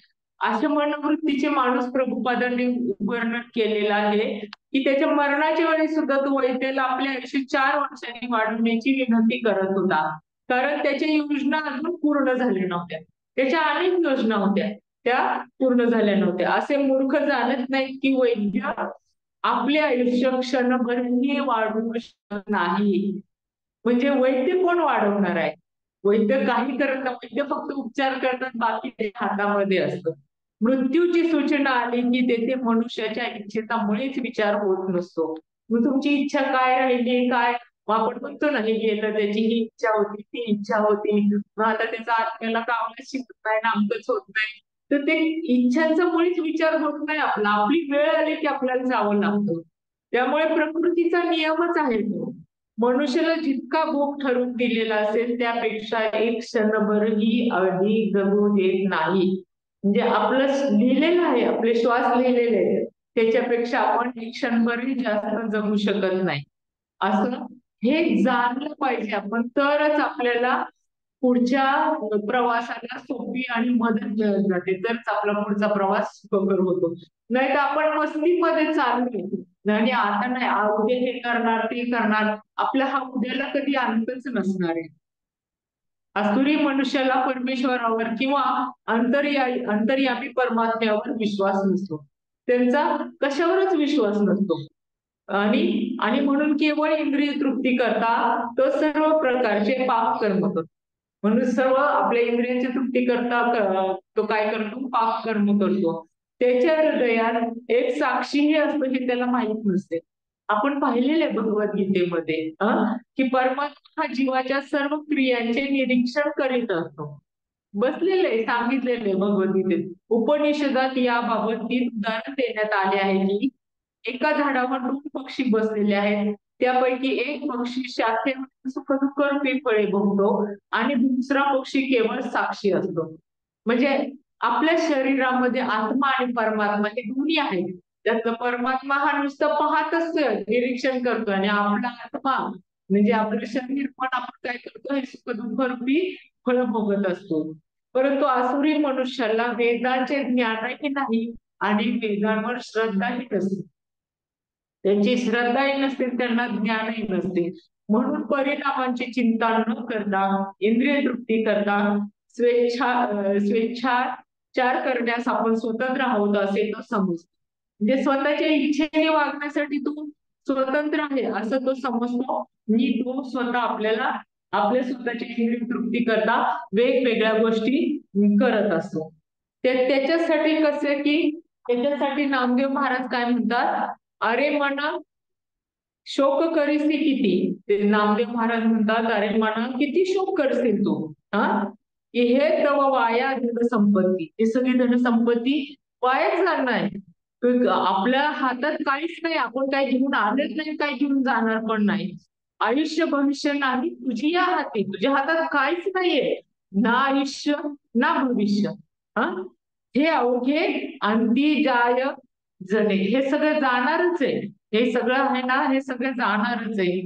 अशा मनोवृत्तीचे माणूस प्रभुपादांनी वर्णन केलेलं आहे की त्याच्या मरणाच्या वेळी सुद्धा तो वैद्याला आपले आयुष्य 4 वर्षांनी वाढवण्याची विनंती करत होता. कारण त्याच्या योजना अजून पूर्ण झाल्या नव्हत्या. त्याच्या अनेक योजना होत्या, त्या पूर्ण झाल्या नव्हत्या. असे मूर्ख जाणत नाहीत की वैद्य आपले आयुष्य क्षणभरही वाढवू शकत नाही. म्हणजे वैद्य कोण वाढवणार आहे? वैद्य काही करत नाही, वैद्य फक्त उपचार करतात, बाकी त्याच्या हातामध्ये असतं. मृत्यूची सूचना आली की तेथे मनुष्याच्या इच्छेचा मुळीच विचार होत नसतो. मग तुमची इच्छा काय राहिली, काय मग आपण म्हणतो ना, हे गेलं, त्याची ही इच्छा होती, ती इच्छा होती, मग आता त्याचा आत्म्याला कामच शिकत नाही, नामकच होत नाही. तर ते इच्छांचा मुळीच विचार होत नाही आपला. आपली वेळ आली की आपल्याला जावं लागतं. त्यामुळे प्रकृतीचा नियमच आहे तो. मनुष्याला जितका भोग ठरवून दिलेला असेल त्यापेक्षा एक क्षणभरही अधिक जगू देत नाही. म्हणजे आपलं लिहिलेलं आहे, आपले श्वास लिहिलेले आहेत, त्याच्यापेक्षा आपण एक क्षणभरही जास्त जगू शकत नाही. असं हे जाणलं पाहिजे आपण, तरच आपल्याला पुढच्या प्रवासाला सोपी आणि मदत मिळत जाते, तरच आपला पुढचा प्रवास सुखकर होतो. नाही तर आपण मस्तीमध्ये चाललोय आणि आता नाही, उद्या हे करणार, ते करणार, आपला हा उद्याला कधी अंतच नसणार आहे. आसुरी मनुष्याला परमेश्वरावर किंवा अंतर्यामी परमात्म्यावर विश्वास नसतो. त्यांचा कशावरच विश्वास नसतो. आणि आणि म्हणून केवळ इंद्रिय तृप्ती करता तो सर्व प्रकारचे पाप कर्म करतो. म्हणून सर्व आपल्या इंद्रियांची तृप्ती करता तो काय करतो, पाप कर्म करतो. त्याच्या हृदयात एक साक्षीही असतो हे त्याला माहित नसते. आपण पाहिलेले भगवद्गीतेमध्ये की परमात्मा हा जीवाच्या सर्व क्रियांचे निरीक्षण करीत असतो. बसलेले सांगितलेले भगवद्गीतेत. उपनिषदात याबाबत 3 उदाहरण देण्यात आले आहे की एका झाडावर 2 पक्षी बसलेले आहेत. त्यापैकी एक पक्षी शाखेवर सुखदुःख रूपी फळे भोगतो आणि दुसरा पक्षी केवळ साक्षी असतो. म्हणजे आपल्या शरीरामध्ये आत्मा आणि परमात्मा हे दोन्ही आहेत. त्यातलं परमात्मा हा नुसतं पाहत असतोय, निरीक्षण करतोय, आणि आपला आत्मा म्हणजे आपलं शरीर पण आपण काय करतो, हे सुखदुःख रूपी फळ भोगत असतो. परंतु आसुरी मनुष्याला वेदांचे ज्ञानही नाही आणि वेदांवर श्रद्धाही नसते. त्यांची श्रद्धाही नसते, त्यांना ज्ञानही नसते. म्हणून परिणामांची चिंता न करता, इंद्रिय तृप्ती करता, स्वेच्छाचार करण्यास आपण स्वतंत्र आहोत असे तो समजतो. म्हणजे स्वतःच्या इच्छेने वागण्यासाठी तो स्वतंत्र आहे असं तो समजतो. आणि तो स्वतः आपल्याला आपल्या स्वतःची इंद्रिय तृप्ती करता वेगवेगळ्या गोष्टी करत असतो. त्याच्यासाठी कसं की त्याच्यासाठी नामदेव महाराज काय म्हणतात, अरे मना शोक करीसी किती. ते नामदेव महाराज म्हणतात, अरे मना किती शोक करशील तू, हा की हे तव वाया धन संपत्ती, हे सगळी धन संपत्ती वायाच जाणार आहे. आपल्या हातात काहीच नाही, आपण काही घेऊन आलेच नाही, काही घेऊन जाणार पण नाही. आयुष्य भविष्य नाही तुझी या हाती, तुझ्या हातात काहीच नाहीये, ना आयुष्य ना भविष्य. हा हे अवघे अंती जाय जणे, हे सगळं जाणारच आहे. हे सगळं आहे ना, हे सगळं जाणारच आहे.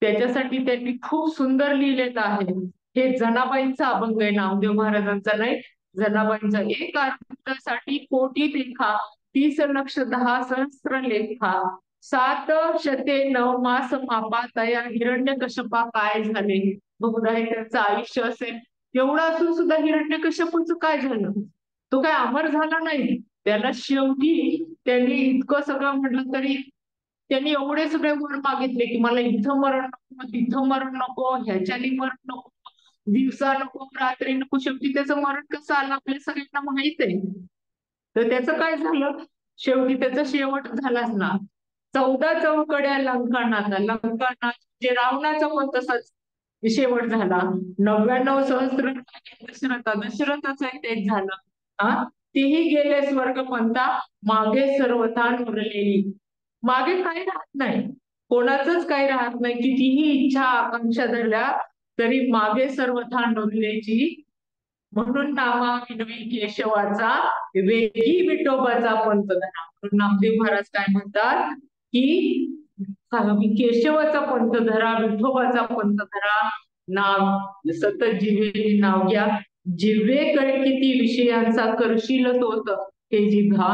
त्याच्यासाठी त्यांनी खूप सुंदर लिहिलेलं आहे. हे जनाबाईंचा अभंग आहे, नामदेव महाराजांचा नाही, जनाबाईंचा. एक अर्थासाठी कोटी लेखा 30 लक्ष 10 सहस्त्र लेखा, सात शते नव मास मापा तया हिरण्यकश्यपा काय झाले. बहुधा हे त्यांचं आयुष्य असेल एवढं असून सुद्धा हिरण्यकश्यपूचं काय झालं. तो काय अमर झाला नाही. त्याला शेवटी त्यांनी इतकं सगळं म्हटलं तरी त्यांनी एवढे सगळे वर मागितले की मला इथं मरण नको, तिथं मरण नको, ह्याच्यानी मरण नको, दिवसा नको, रात्री नको. शेवटी त्याचं मरण कसं आलं आपल्या सगळ्यांना माहित आहे. तर त्याचं काय झालं, शेवटी त्याचा शेवट झालाच ना. 14 चौकड्या लंकानाथा. लंकानाथ जे रावणाचा पण तसाच शेवट झाला. 99 सहस्त्र दशरथा. दशरथाचं तेच झालं. हा, तेही गेले स्वर्गपंथा, मागे सर्वथा उरलेली. मागे काही राहत नाही, कोणाचंच काही राहत नाही. कितीही इच्छा आकांक्षा धरल्या तरी मागे सर्वथा नोंदल्याची. म्हणून नामा विनवी केशवाचा, वेगी विठोबाचा पंथ धरा. म्हणून नामदेव महाराज काय म्हणतात की केशवाचा पंथ धरा, विठोबाचा पंथ धरा. नाव सतत जिव्हे नाव घ्या. जिव्हेकडे किती विषयांचा करशील तोच हे जिव्हा.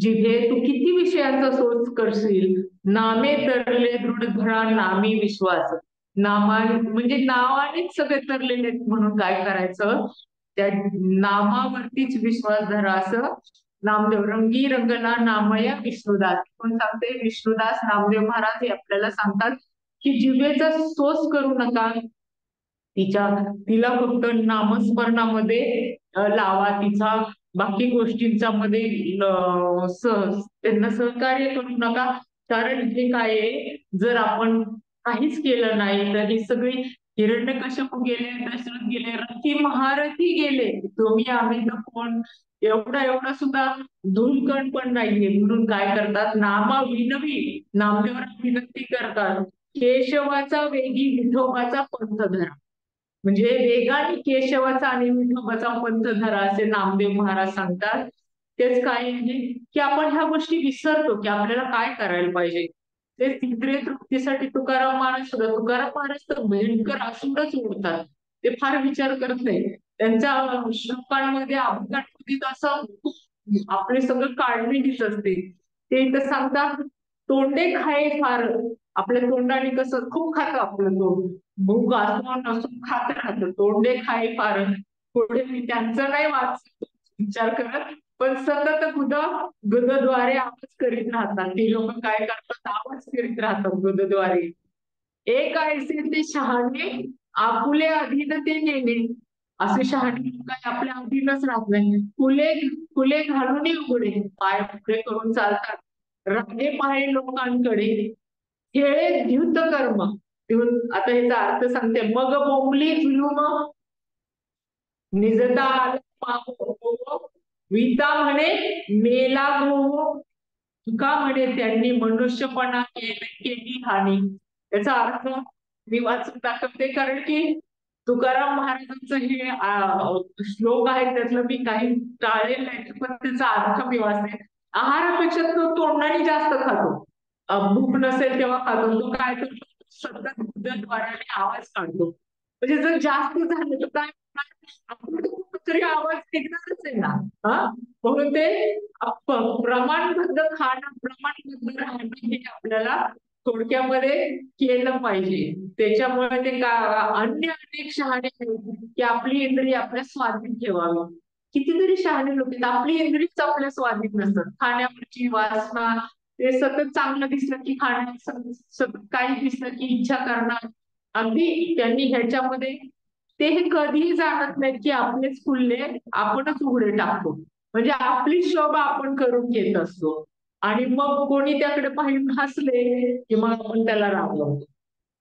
जिव्हे तू किती विषयांचा सोच करशील, नामे तरले दृढ धरा नामी विश्वास. नामा म्हणजे नावानेच सगळे तरलेले म्हणून काय करायचं, त्या नामावरतीच विश्वास धरा. असं नामदेव रंगी रंगना नामया विष्णुदास कोण सांगते, विष्णुदास नामदेव महाराज हे आपल्याला सांगतात की जिभेचा सोस करू नका. तिला फक्त नामस्मरणामध्ये लावा. तिचा बाकी गोष्टींचा मध्ये त्यांना सहकार्य करू नका. कारण हे काय आहे, जर आपण काहीच केलं नाही तर ही सगळी हिरण्यकश्यप गेले, दशरथ गेले, रथी महारथी गेले, तुम्ही आम्ही तर कोण, एवढा सुद्धा धुलकण पण नाहीये. म्हणून काय करतात, नामा विनवी नामदेवरा विनंती करतात, केशवाचा वेगी विठोबाचा पंथ धरा. म्हणजे वेगाने केशवाचा आणि विठोबाचा पंथ धरा असे नामदेव महाराज सांगतात. तेच काय आहे की आपण ह्या गोष्टी विसरतो की आपल्याला काय करायला पाहिजे. ते इंद्रिय तृप्तीसाठी तुकाराम महाराज तर भयंकर आसुरच उडतात. ते फार विचार करत नाही. त्यांच्या श्लोकांमध्ये अभंगांमध्ये असं आपले सगळं काढलेलीच असते. ते इथं सांगतात, तोंडे खाये फार. आपल्या तोंडाने कसं खूप खातं आपलं तोंड, भूक असं नसून खात राहतं. तोंडे खाये फार. पुढे मी त्यांचं नाही विचार करत, पण सतत गुदद्वारे आवाज करीत राहतात. ते लोक काय करतात, आवाज करीत राहतात गुदद्वारे. एक ऐसे ते शहाणे आपुले अधीन ते नेणे. असे शहाणे लोक आपल्या अधीनच राहत नाही. फुले फुले घालून उघडे, पाय पुढे करून चालतात. रागे पाहे लोकांकडे, खेळे द्युत कर्म. आता ह्याचा अर्थ सांगते, मग बोंबली जुलूम निजता आला विता म्हणे मेला गो. तुका म्हणे त्यांनी मनुष्यपणा केली हानी. याचा अर्थ मी वाचून दाखवते, कारण की तुकाराम महाराजांचं हे श्लोक आहे त्यातलं मी काही टाळलेलं नाही, पण त्याचा अर्थ मी वाचते. आहारापेक्षा तो तोंडाने जास्त खातो. भूक नसेल तेव्हा खातो. तो काय करतो, सतत गुदद्वाराने आवाज काढतो. म्हणजे जर जास्त झालं तर काय तरी आवाज निघणारच आहे ना. हा, म्हणून ते प्रमाणबद्ध खाणं, प्रमाणबद्ध राहणं हे आपल्याला थोडक्यामध्ये केलं पाहिजे. त्याच्यामुळे ते अन्य अनेक शहाणे आहेत की आपली इंद्रिय आपल्या स्वाधीन ठेवावी. कितीतरी शहाणे लोक आहेत, आपली इंद्रियच आपल्या स्वाधीन नसतात. खाण्यावरची वासना, ते सतत चांगलं दिसलं की खाण्याचं, सतत काही दिसलं की इच्छा करणार. अगदी त्यांनी ह्याच्यामध्ये ते हे कधीही जाणत नाहीत की आपलेच फुलले आपणच उघडे टाकतो. म्हणजे आपली शोभा आपण करून घेत असतो आणि मग कोणी त्याकडे पाहून हसले की मग आपण त्याला रागवतो,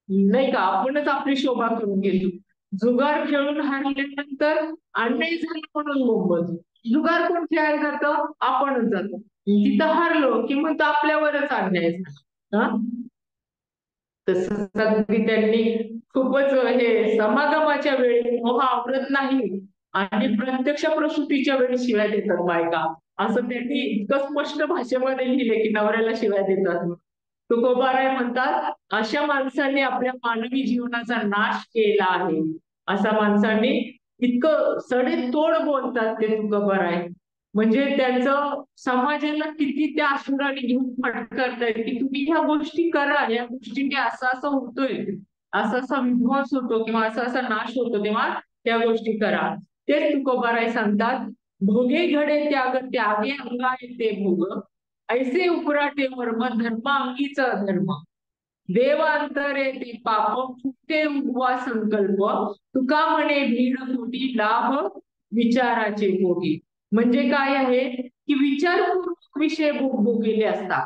नाही का. आपणच आपली शोभा करून घेतो. जुगार खेळून हारल्यानंतर अन्याय झाला म्हणून बोंबलतो. जुगार कोण खेळायला जातं, आपणच जातो. तिथं हारलो की मग आपल्यावरच अन्याय झाला. तसंच अगदी त्यांनी खूपच हे समागमाच्या वेळी मोह आवरत नाही आणि प्रत्यक्ष प्रसूतीच्या वेळी शिव्या देतात बायका. असं त्यांनी इतकं स्पष्ट भाषेमध्ये लिहिले की नवऱ्याला शिव्या देतात. तुकोबाराय म्हणतात, अशा माणसांनी आपल्या मानवी जीवनाचा नाश केला आहे. अशा माणसांनी इतकं सडेतोड बोलतात ते तुकोबाराय. म्हणजे त्यांचं समाजाला किती त्या आसुराने घेऊन फटकारतायत की तुम्ही ह्या गोष्टी करा, या गोष्टीने असं असं होतोय, असा असा विध्वंस होतो किंवा असा असा नाश होतो, तेव्हा त्या गोष्टी करा. तेच तुकोबाराय सांगतात, भोगे घडे त्याग त्यागे अंगा येते भोग, ऐसे उपराटे वर्म धर्म अंगीचा धर्म, देवांतरे ते पाप फुटे उगवा संकल्प, तुका म्हणे भीड फुटी लाभ विचाराचे भोगी. म्हणजे काय आहे की विचारपूर्वक विषय भोगलेले असतात.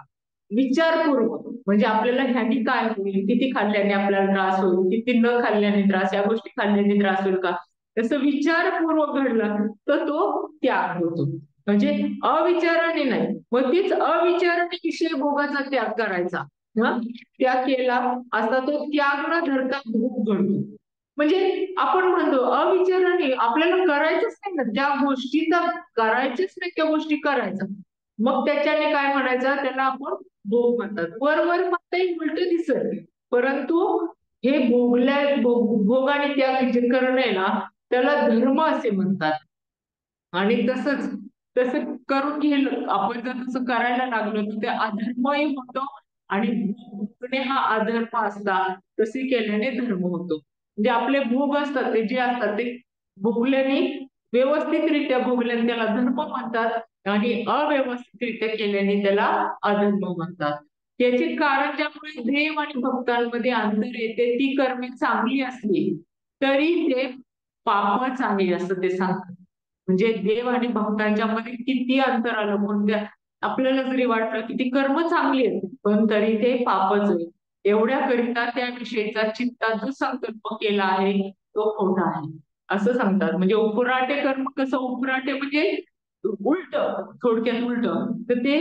विचारपूर्वक म्हणजे आपल्याला ह्यानी काय होईल, किती खाल्ल्याने आपल्याला त्रास होईल, किती न खाल्ल्याने त्रास, या गोष्टी खाल्ल्याने त्रास होईल का, तसं विचारपूर्वक घडलं तर तो त्याग होतो. म्हणजे अविचाराने नाही, मग तीच अविचाराने विषय भोगाचा त्याग करायचा. त्याग केला असता तो त्याग न धरता भोग घडतो. म्हणजे आपण म्हणतो अविचाराने आपल्याला करायचंच नाही ना, ज्या गोष्टीचा करायचंच नाही त्या गोष्टी करायचं, मग त्याच्याने काय म्हणायचं, त्याला आपण भोग म्हणतात. वर म्हणताही उलट दिसत, परंतु हे भोग आणि त्याग जे करणं आहे ना, त्याला धर्म असे म्हणतात. आणि तसं करून गेलं आपण, जर तसं करायला लागलो तर ते अधर्मही होतो आणि भोगणे हा अधर्म असतात, तसे केल्याने धर्म होतो. म्हणजे आपले भोग असतात ते जे असतात ते भोगल्याने, व्यवस्थितरित्या भोगल्याने त्याला धर्म म्हणतात आणि अव्यवस्थितरित्या केल्याने त्याला अधर्म म्हणतात. त्याचे कारण ज्यामुळे देव आणि भक्तांमध्ये अंतर येते, ती कर्मे चांगली असली तरी ते पापच आहे असं ते सांगतात. म्हणजे देव आणि भक्तांच्या मध्ये किती अंतर आलं, कोणत्या आपल्याला जरी वाटलं की ती कर्म चांगली आहेत पण तरी ते पापच आहे, एवढ्या करिता त्याविषयीचा चित्तात जो संकल्प केला आहे तो खोटा आहे असं सांगतात. म्हणजे उपराटे कर्म कसं, उपराटे म्हणजे उलट, थोडक्यात उलट, तर ते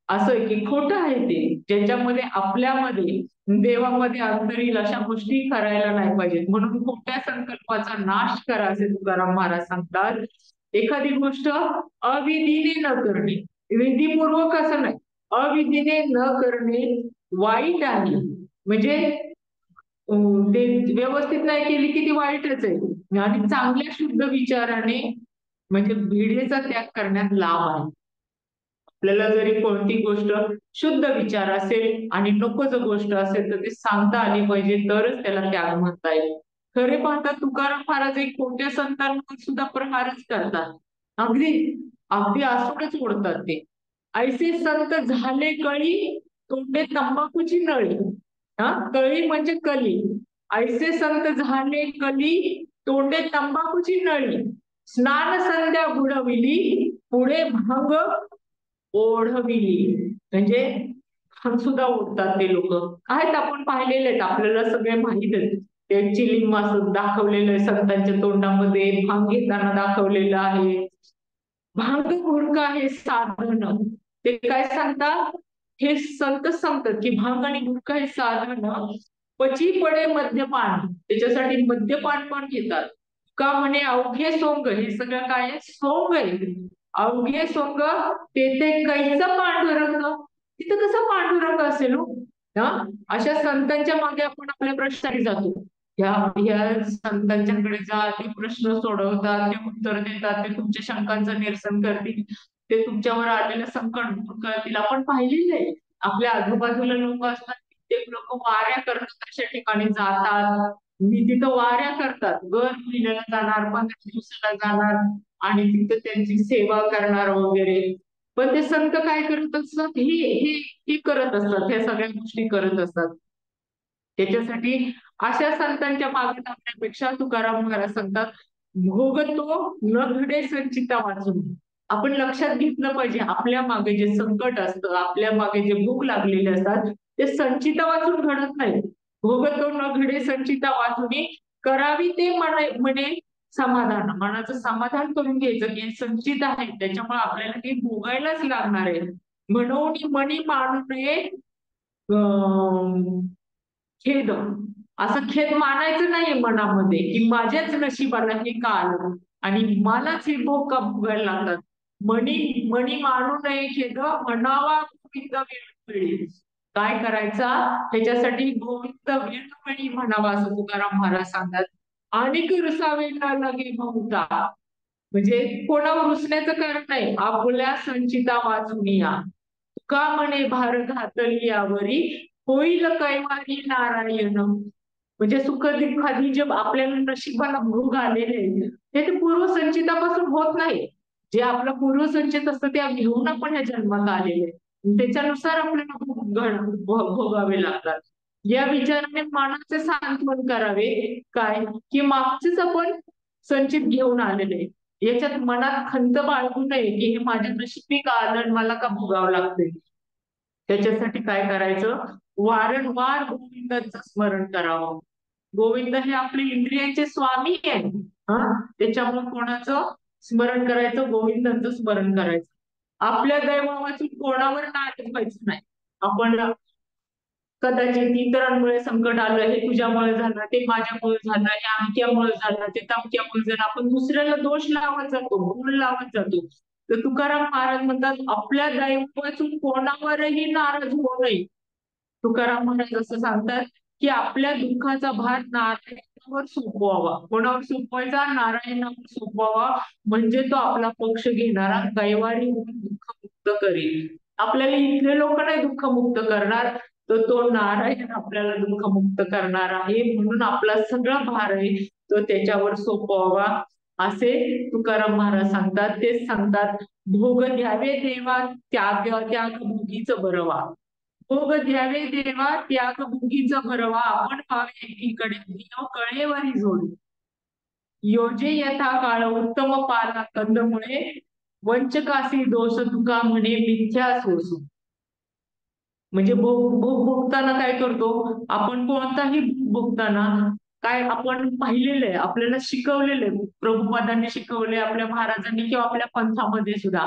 असं आहे की खोटं आहे ते, ज्याच्यामध्ये आपल्यामध्ये देवामध्ये अंतर येईल अशा गोष्टी करायला नाही पाहिजेत. म्हणून खोट्या संकल्पाचा नाश करा असे तुकाराम महाराज सांगतात. एखादी गोष्ट अविधीने न करणे, विधीपूर्वक असं नाही, अविधीने न करणे वाईट आहे. म्हणजे ते व्यवस्थित नाही केली की ती वाईटच आहे, आणि चांगल्या शुद्ध विचाराने म्हणजे भिडेचा त्याग करण्यात लाभ आहे. आपल्याला जरी कोणती गोष्ट शुद्ध विचार असेल आणि नको जर गोष्ट असेल तर ती सांगता आली पाहिजे, तरच त्याला त्याग म्हणता येईल. खरे पाहता तुकाराम महाराज एक खोट्या संतांवर सुद्धा प्रहारच करतात, अगदी अगदी आसूडच ओढतात ते. ऐसे संत झाले कळी, तोंडे तंबाखूची नळी. कळी म्हणजे कली. ऐसे संत झाले कली, तोंडे तंबाखूची नळी, स्नान संध्या बुडविली, पुढे भांग ओढविली. म्हणजे भांग सुद्धा ओढतात ते लोक, आहेत आपण पाहिलेले आहेत, आपल्याला सगळे माहित आहेत. ते चिलिंब असं दाखवलेलं आहे संतांच्या तोंडामध्ये, भांग घेताना दाखवलेलं आहे. भांग गुटखा हे साधन, ते काय सांगतात, हे संत सांगतात की भांग आणि गुटखा हे साधन, पची पडे मद्यपान, त्याच्यासाठी मद्यपान पण घेतात. का म्हणे अवघे सोंग, हे सगळं काय आहे, सोंग आहे. अवघे सोंग तेथे कैचं पांडुरंग, तिथं कसं पांडुरंग असेल हो? अशा संतांच्या मागे आपण आपल्या प्रश्नाने जातो. ह्या संतांच्याकडे जा, ते प्रश्न सोडवतात, ते उत्तर देतात, ते तुमच्या शंकांचं निरसन करतील, ते तुमच्यावर आलेलं संकट दूर करतील. आपण पाहिलेलं आहे, आपल्या आजूबाजूला लोक असतात, ते लोक वाऱ्या करतात, अशा ठिकाणी जातात, मी तिथं वाऱ्या करतात, दर महिन्याला जाणार, 15 दिवसाला जाणार आणि तिथं त्यांची सेवा करणार वगैरे. पण ते संत काय करत असतात, हे करत असतात, ह्या सगळ्या गोष्टी करत असतात. त्याच्यासाठी अशा संतांच्या मागे लागण्यापेक्षा तुकाराम महाराज सांगतात, भोगतो न घडे संचिता वाचून. आपण लक्षात घेतलं पाहिजे, आपल्या मागे जे संकट असतं, आपल्या मागे जे भूक लागलेले असतात, ते संचिता वाचून घडत नाही. भोगतो न घडे संचिता वाचून, करावी ते म्हणे समाधान, मनाचं समाधान करून घ्यायचं की संचित आहे त्याच्यामुळे आपल्याला ते भोगायलाच लागणार आहे. म्हणून मनी मानू नये खेद, असं खेद मानायचं नाही मनामध्ये की माझ्याच नशिबाला हे का आलं आणि मलाच हे भोग का भोगायला लागतात. मनी मनी मानू नये खेद, म्हणावा गोविंद वेळोवेळी. काय करायचा त्याच्यासाठी गोविंद वेळोवेळी म्हणावा असं तुकाराम महाराज सांगतात. आणि रुसावे न लगे बहुता, म्हणजे कोणावर रुसण्याचं कारण नाही, आपल्या संचिता वाचून या. का म्हणे भार घातली यावरी, होईल कैवारी नारायण. म्हणजे सुख दुःखादी जे आपल्याला नशिबाला भोग आलेले आहेत, ते पूर्वसंचितापासून होत नाही. जे आपलं पूर्वसंचित असतं ते घेऊन आपण ह्या जन्मात आलेले आहे. त्याच्यानुसार आपल्याला भोगावे लागतात. या विचाराने मनाचे सांत्वन करावे, काय की मागचेच आपण संचित घेऊन आलेले आहे. याच्यात मनात खंत बाळगू नये की हे माझ्या नशिबी का आलं आणि मला का भोगावं लागतंय. त्याच्यासाठी काय करायचं, वारंवार गोविंदाचं स्मरण करावं. गोविंद हे आपले इंद्रियांचे स्वामी आहेत. हा, त्याच्यामुळे कोणाचं स्मरण करायचं, गोविंदांचं स्मरण करायचं. आपल्या दैवावाचून कोणावर नाराज व्हायचं नाही. आपण कदाचित इतरांमुळे संकट आलं, हे तुझ्यामुळे झालं, ते माझ्यामुळे झालं, हे अमक्यामुळे झालं, ते तमक्यामुळे झालं, आपण दुसऱ्याला दोष लावत जातो, गुण लावत जातो. तर तुकाराम महाराज म्हणतात, आपल्या दैवाचून कोणावरही नाराज होऊ नये. तुकाराम महाराज असं सांगतात की आपल्या दुःखाचा भार नारायणावर सोपवावा. कोणावर सोपवायचा, नारायणावर सोपवावा. म्हणजे तो आपला पक्ष घेणारा कैवारी होऊन दुःख मुक्त करेल. आपल्याला इथले लोक नाही दुःख मुक्त करणार, तर तो नारायण आपल्याला दुःख मुक्त करणार आहे. म्हणून आपला सगळा भार आहे तो त्याच्यावर सोपवावा, असे तुकाराम महाराज सांगतात. तेच सांगतात, भोग द्यावे देवा त्याग त्याग भोगीच बरवा. भोग द्यावे देवा त्याग भोगीच भरवा, आपण व्हावे एकीकडे देव कळेवरी जोड. योजे यथा काळ उत्तम पाला कंदमुळे, वंचकासी दोष तुका म्हणे मिथ्या सोसू. म्हणजे भोग भोग भोगताना काय करतो आपण, कोणताही भोगताना काय आपण पाहिलेलं आहे, आपल्याला शिकवलेलं आहे, प्रभुपादांनी शिकवले, आपल्या महाराजांनी किंवा आपल्या पंथामध्ये सुद्धा,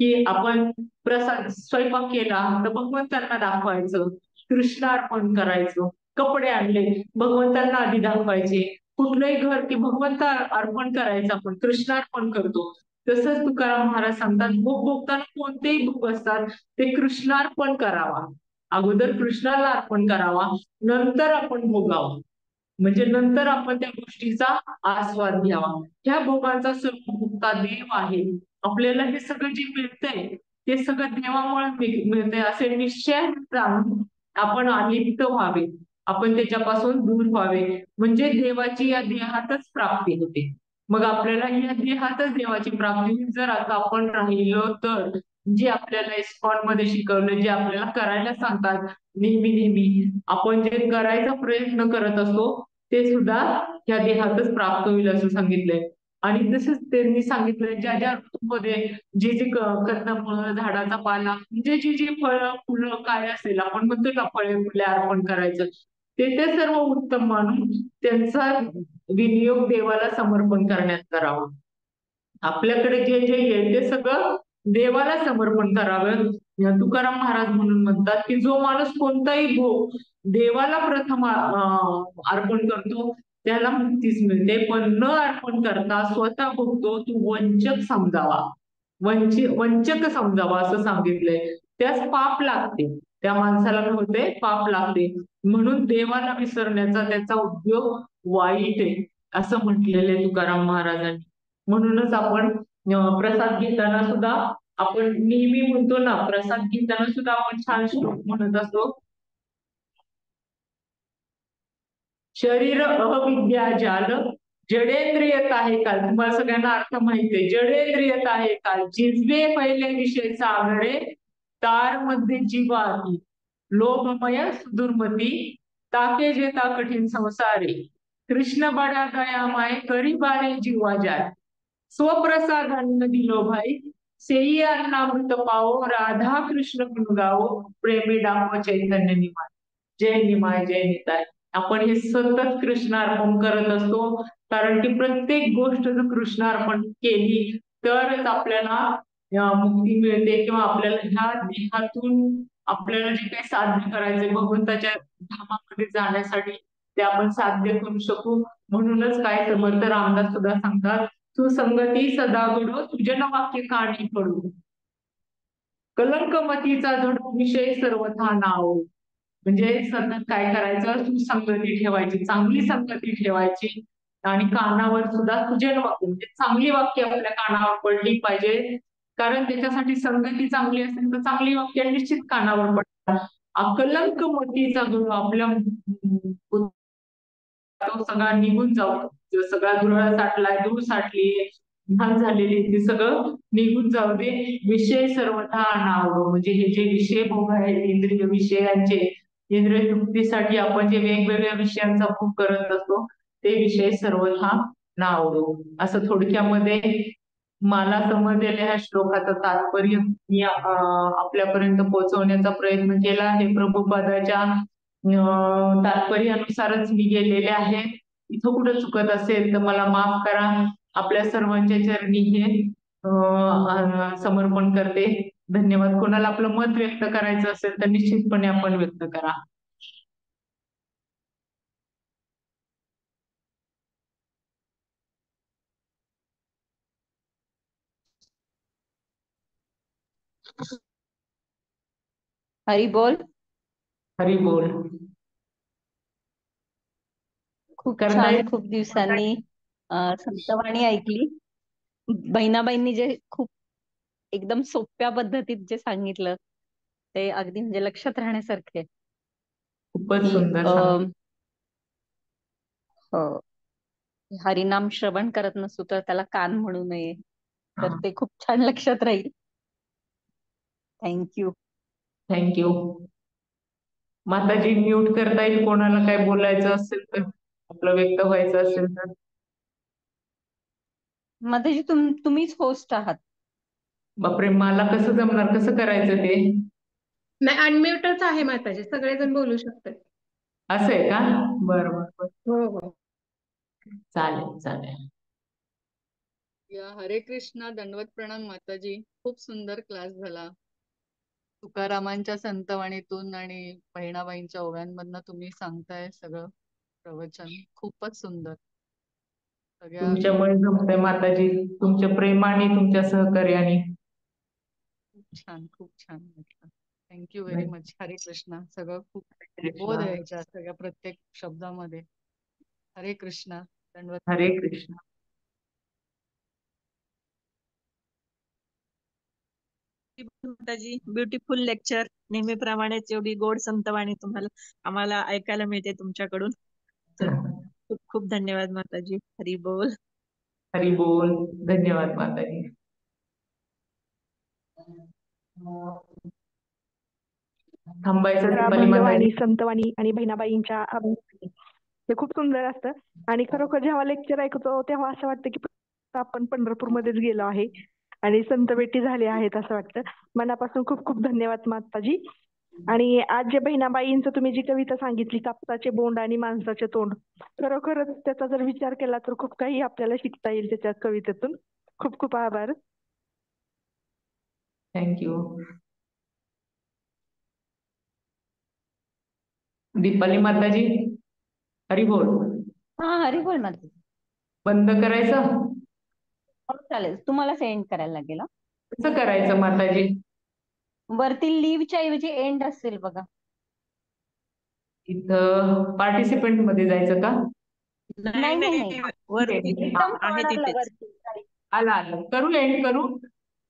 की आपण प्रसाद स्वयंपाक केला तर भगवंतांना दाखवायचं, कृष्णार्पण करायचं. कपडे आणले, भगवंतांना आधी दाखवायचे. कुठलंही घर की भगवंता अर्पण करायचं, आपण कृष्णार्पण करतो. तसंच तुकाराम महाराज सांगतात, भोग भोगताना कोणतेही भोग असतात ते कृष्णार्पण करावा. अगोदर कृष्णाला अर्पण करावा, नंतर आपण भोगावं. म्हणजे नंतर आपण त्या गोष्टीचा आस्वाद घ्यावा. ह्या भोगांचा सर्वभोक्ता देव आहे. आपल्याला हे सगळं जे मिळतंय ते सगळं देवामुळे मिळतंय असे निश्चय जाणून आपण अलिप्त व्हावे, आपण त्याच्यापासून दूर व्हावे. म्हणजे देवाची या देहातच प्राप्ती होते. मग आपल्याला या देहातच देवाची प्राप्ती होईल जर आता आपण राहिलो तर. जे आपल्याला इस्कॉन मध्ये शिकवलं, जे आपल्याला करायला सांगतात नेहमी नेहमी, आपण जे करायचा प्रयत्न करत असतो ते सुद्धा या देहातच प्राप्त होईल असं सांगितलंय. आणि तसंच त्यांनी सांगितलंय, ज्या ज्या ऋतूमध्ये जे जे कंदमुळं, झाडाचा पाला, म्हणजे जी जी फळं फुलं काय असेल, आपण म्हणतो का फळे फुले अर्पण करायचं, ते ते सर्व उत्तम मानून त्यांचा विनियोग देवाला समर्पण करण्यात करावा. आपल्याकडे जे जे येईल ते सगळं देवाला समर्पण करावं. तुकाराम महाराज म्हणून म्हणतात की जो माणूस कोणताही भोग देवाला प्रथम अर्पण करतो त्याला मुक्तीच मिळते, पण न अर्पण करता स्वतः भोगतो तो वंचक समजावा. वंचक समजावा असं सांगितलंय. त्यास पाप लागते, त्या माणसाला काय होते, पाप लागते. म्हणून देवाला विसरण्याचा त्याचा उद्योग वाईट आहे असं म्हटलेलं आहे तुकाराम महाराजांनी. म्हणूनच आपण प्रसाद घेताना सुद्धा आपण नेहमी म्हणतो ना, प्रसाद घेताना सुद्धा आपण छान श्लोक म्हणत असतो, शरीर अविद्या जाल, जडेंद्रियत आहे काल. तुम्हाला सगळ्यांना अर्थ माहितीये, जडेंद्रियत आहे काल, जिजवे पहिले विषय सागरे, तार मध्ये जीवाती, लोभमय सुदुर्मती, ताके जेता कठीण संसारे, कृष्ण बडा दयामाय करी बारे जीवा जाय, स्वप्रसाद अन्न दिलो भाई, सेई अन्नामृत पाओ, राधा कृष्ण गुण गाओ, प्रेमी डाको चैतन्य निमाय. जय निमाय जय निताय. आपण हे सतत कृष्णार्पण करत असतो, कारण की प्रत्येक गोष्ट जर कृष्णार्पण केली तरच आपल्याला मुक्ती मिळते, किंवा आपल्याला ह्या देहातून आपल्याला जे काही साध्य करायचे भगवंताच्या धामामध्ये जाण्यासाठी ते आपण साध्य करू शकू. म्हणूनच काय समर्थ रामदास सुद्धा सांगतात, तू संगती सदा घडो, तुझन वाक्य काणी पडू, कलंकमतीचा जडो विषय सर्वथा नाव. म्हणजे सतत काय करायचं, तू संगती ठेवायची, चांगली संगती ठेवायची. आणि कानावर सुद्धा सुजन वाक्य म्हणजे चांगली वाक्य आपल्या कानावर पडली पाहिजे. कारण त्याच्यासाठी संगती चांगली असेल तर चांगली वाक्य निश्चित कानावर पडतात. अकलंक मतीचा जो आपल्या तो सगळा निघून जाऊ, जो सगळा धुरळा साठलाय, धूळ साठली, घाण झालेली ते सगळं निघून जाऊ दे. विषय सर्वथा नावडो म्हणजे हे जे विषय भोग आहेत इंद्रिय विषयांचे, इंद्रिय तृप्तीसाठी आपण जे वेगवेगळ्या विषयांचा भोग करत असतो ते विषय सर्वथा नावडो. असं थोडक्यामध्ये मला समजलेल्या ह्या श्लोकाचं तात्पर्य मी आपल्यापर्यंत पोहोचवण्याचा प्रयत्न केला आहे. प्रभुपादाच्या तात्पर्यानुसारच मी गेलेले आहे. इथं कुठं चुकत असेल तर मला माफ करा. आपल्या सर्वांच्या चरणी हे समर्पण करते. धन्यवाद. कोणाला आपलं मत व्यक्त करायचं असेल तर निश्चितपणे आपण व्यक्त करा. हरी बोल. हरी बोल. खूप करता छान. येईल? खूप दिवसांनी संतवाणी ऐकली. बहिणाबाईंनी जे खूप एकदम सोप्या पद्धतीत जे सांगितलं ते अगदी म्हणजे लक्षात राहण्यासारखे. खूपच की सुंदर सांग. हरिनाम श्रवण करत नसू तर त्याला कान म्हणू नये, तर ते खूप छान लक्षात राहील. थँक्यू. थँक्यू. माताजी म्यूट करता येईल कोणाला काय बोलायचं असेल तर, आपलं व्यक्त व्हायचं असेल तर. माताजी तुम्हीच होस्ट आहात. बापरे, मला कसं जमणार, कसं करायचं ते? नाही, अनम्युटच आहे माताजी, सगळेजण बोलू शकतात. असं आहे का? बरं बरं. हो हो. चालेल चालेल. हरे कृष्णा. दंडवत प्रणाम माताजी. खूप सुंदर क्लास झाला. तुकारामांच्या संतवाणीतून आणि बहिणाबाईंच्या ओव्यांमधनं तुम्ही सांगताय सगळं प्रवचन. खूपच सुंदर. सगळ्या तुमच्यामुळे जमतंय माताजी, तुमच्या प्रेमाने, तुमच्या सहकार्याने. खूप छान, खूप छान म्हटलं. Thank you very much. हरे कृष्णा. सगळं खूप बोध कृष्णा. आहे याच्या सगळ्या प्रत्येक शब्दामध्ये. हरे कृष्णा. दंडवत हरे प्रणाम. कृष्ण. माताजी, ब्युटिफुल लेक्चर. नेहमीप्रमाणेच एवढी गोड संतवाणी आम्हाला ऐकायला मिळते तुमच्याकडून. तर खूप खूप धन्यवाद माताजी. हरी बोल. हरी बोल. धन्यवाद माताजी. थांबायचं दीपाली अभंगवाणी, माताजी. संतवाणी आणि बहिणाबाईंच्या अभंगवाणी हे खूप सुंदर असतं. आणि खरोखर जेव्हा लेक्चर ऐकतो तेव्हा असं वाटतं की आपण पंढरपूरमध्येच गेलो आहे आणि संत भेटी झाले आहेत असं वाटतं. मनापासून खूप खूप धन्यवाद माताजी. आणि आज जे बहिणाबाईंचं तुम्ही जी कविता सांगितली, कापसाचे बोंड आणि माणसाचे तोंड, खरोखरच त्याचा जर विचार केला तर खूप काही आपल्याला शिकता येईल त्याच्या कवितेतून. खूप खूप आभार. थँक्यू. दीपाली माताजी. हरी बोल. हा, हरी बोल माताजी. बंद करायचं? हो, चालेल. तुम्हाला सेंड करायला लागेल. कसं करायचं माताजी? वरती लिव्हच्या ऐवजी एंड असेल बघा. इथं पार्टिसिपेंट मध्ये जायचं का? नाही नाही नाही, वरती एकदम आहे कॉर्नरला तिथेच. वरती. आलं. करू, एंड करू.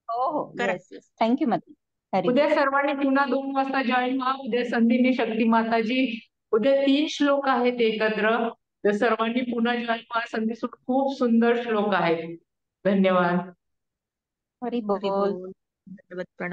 हो हो, करा. Yes yes. थँक्यू माताजी. हरी बोल. उद्या सर्वांनी पुन्हा 2 वाजता जॉईन व्हा. उद्या संधिनी शक्ती माताजी. उद्या 3 श्लोक आहेत एकत्र. तर सर्वांनी पुन्हा जॉईन व्हा. संधी खूप सुंदर श्लोक आहेत. धन्यवाद. हरी हरी बोल. बोल. दंडवत प्रणाम.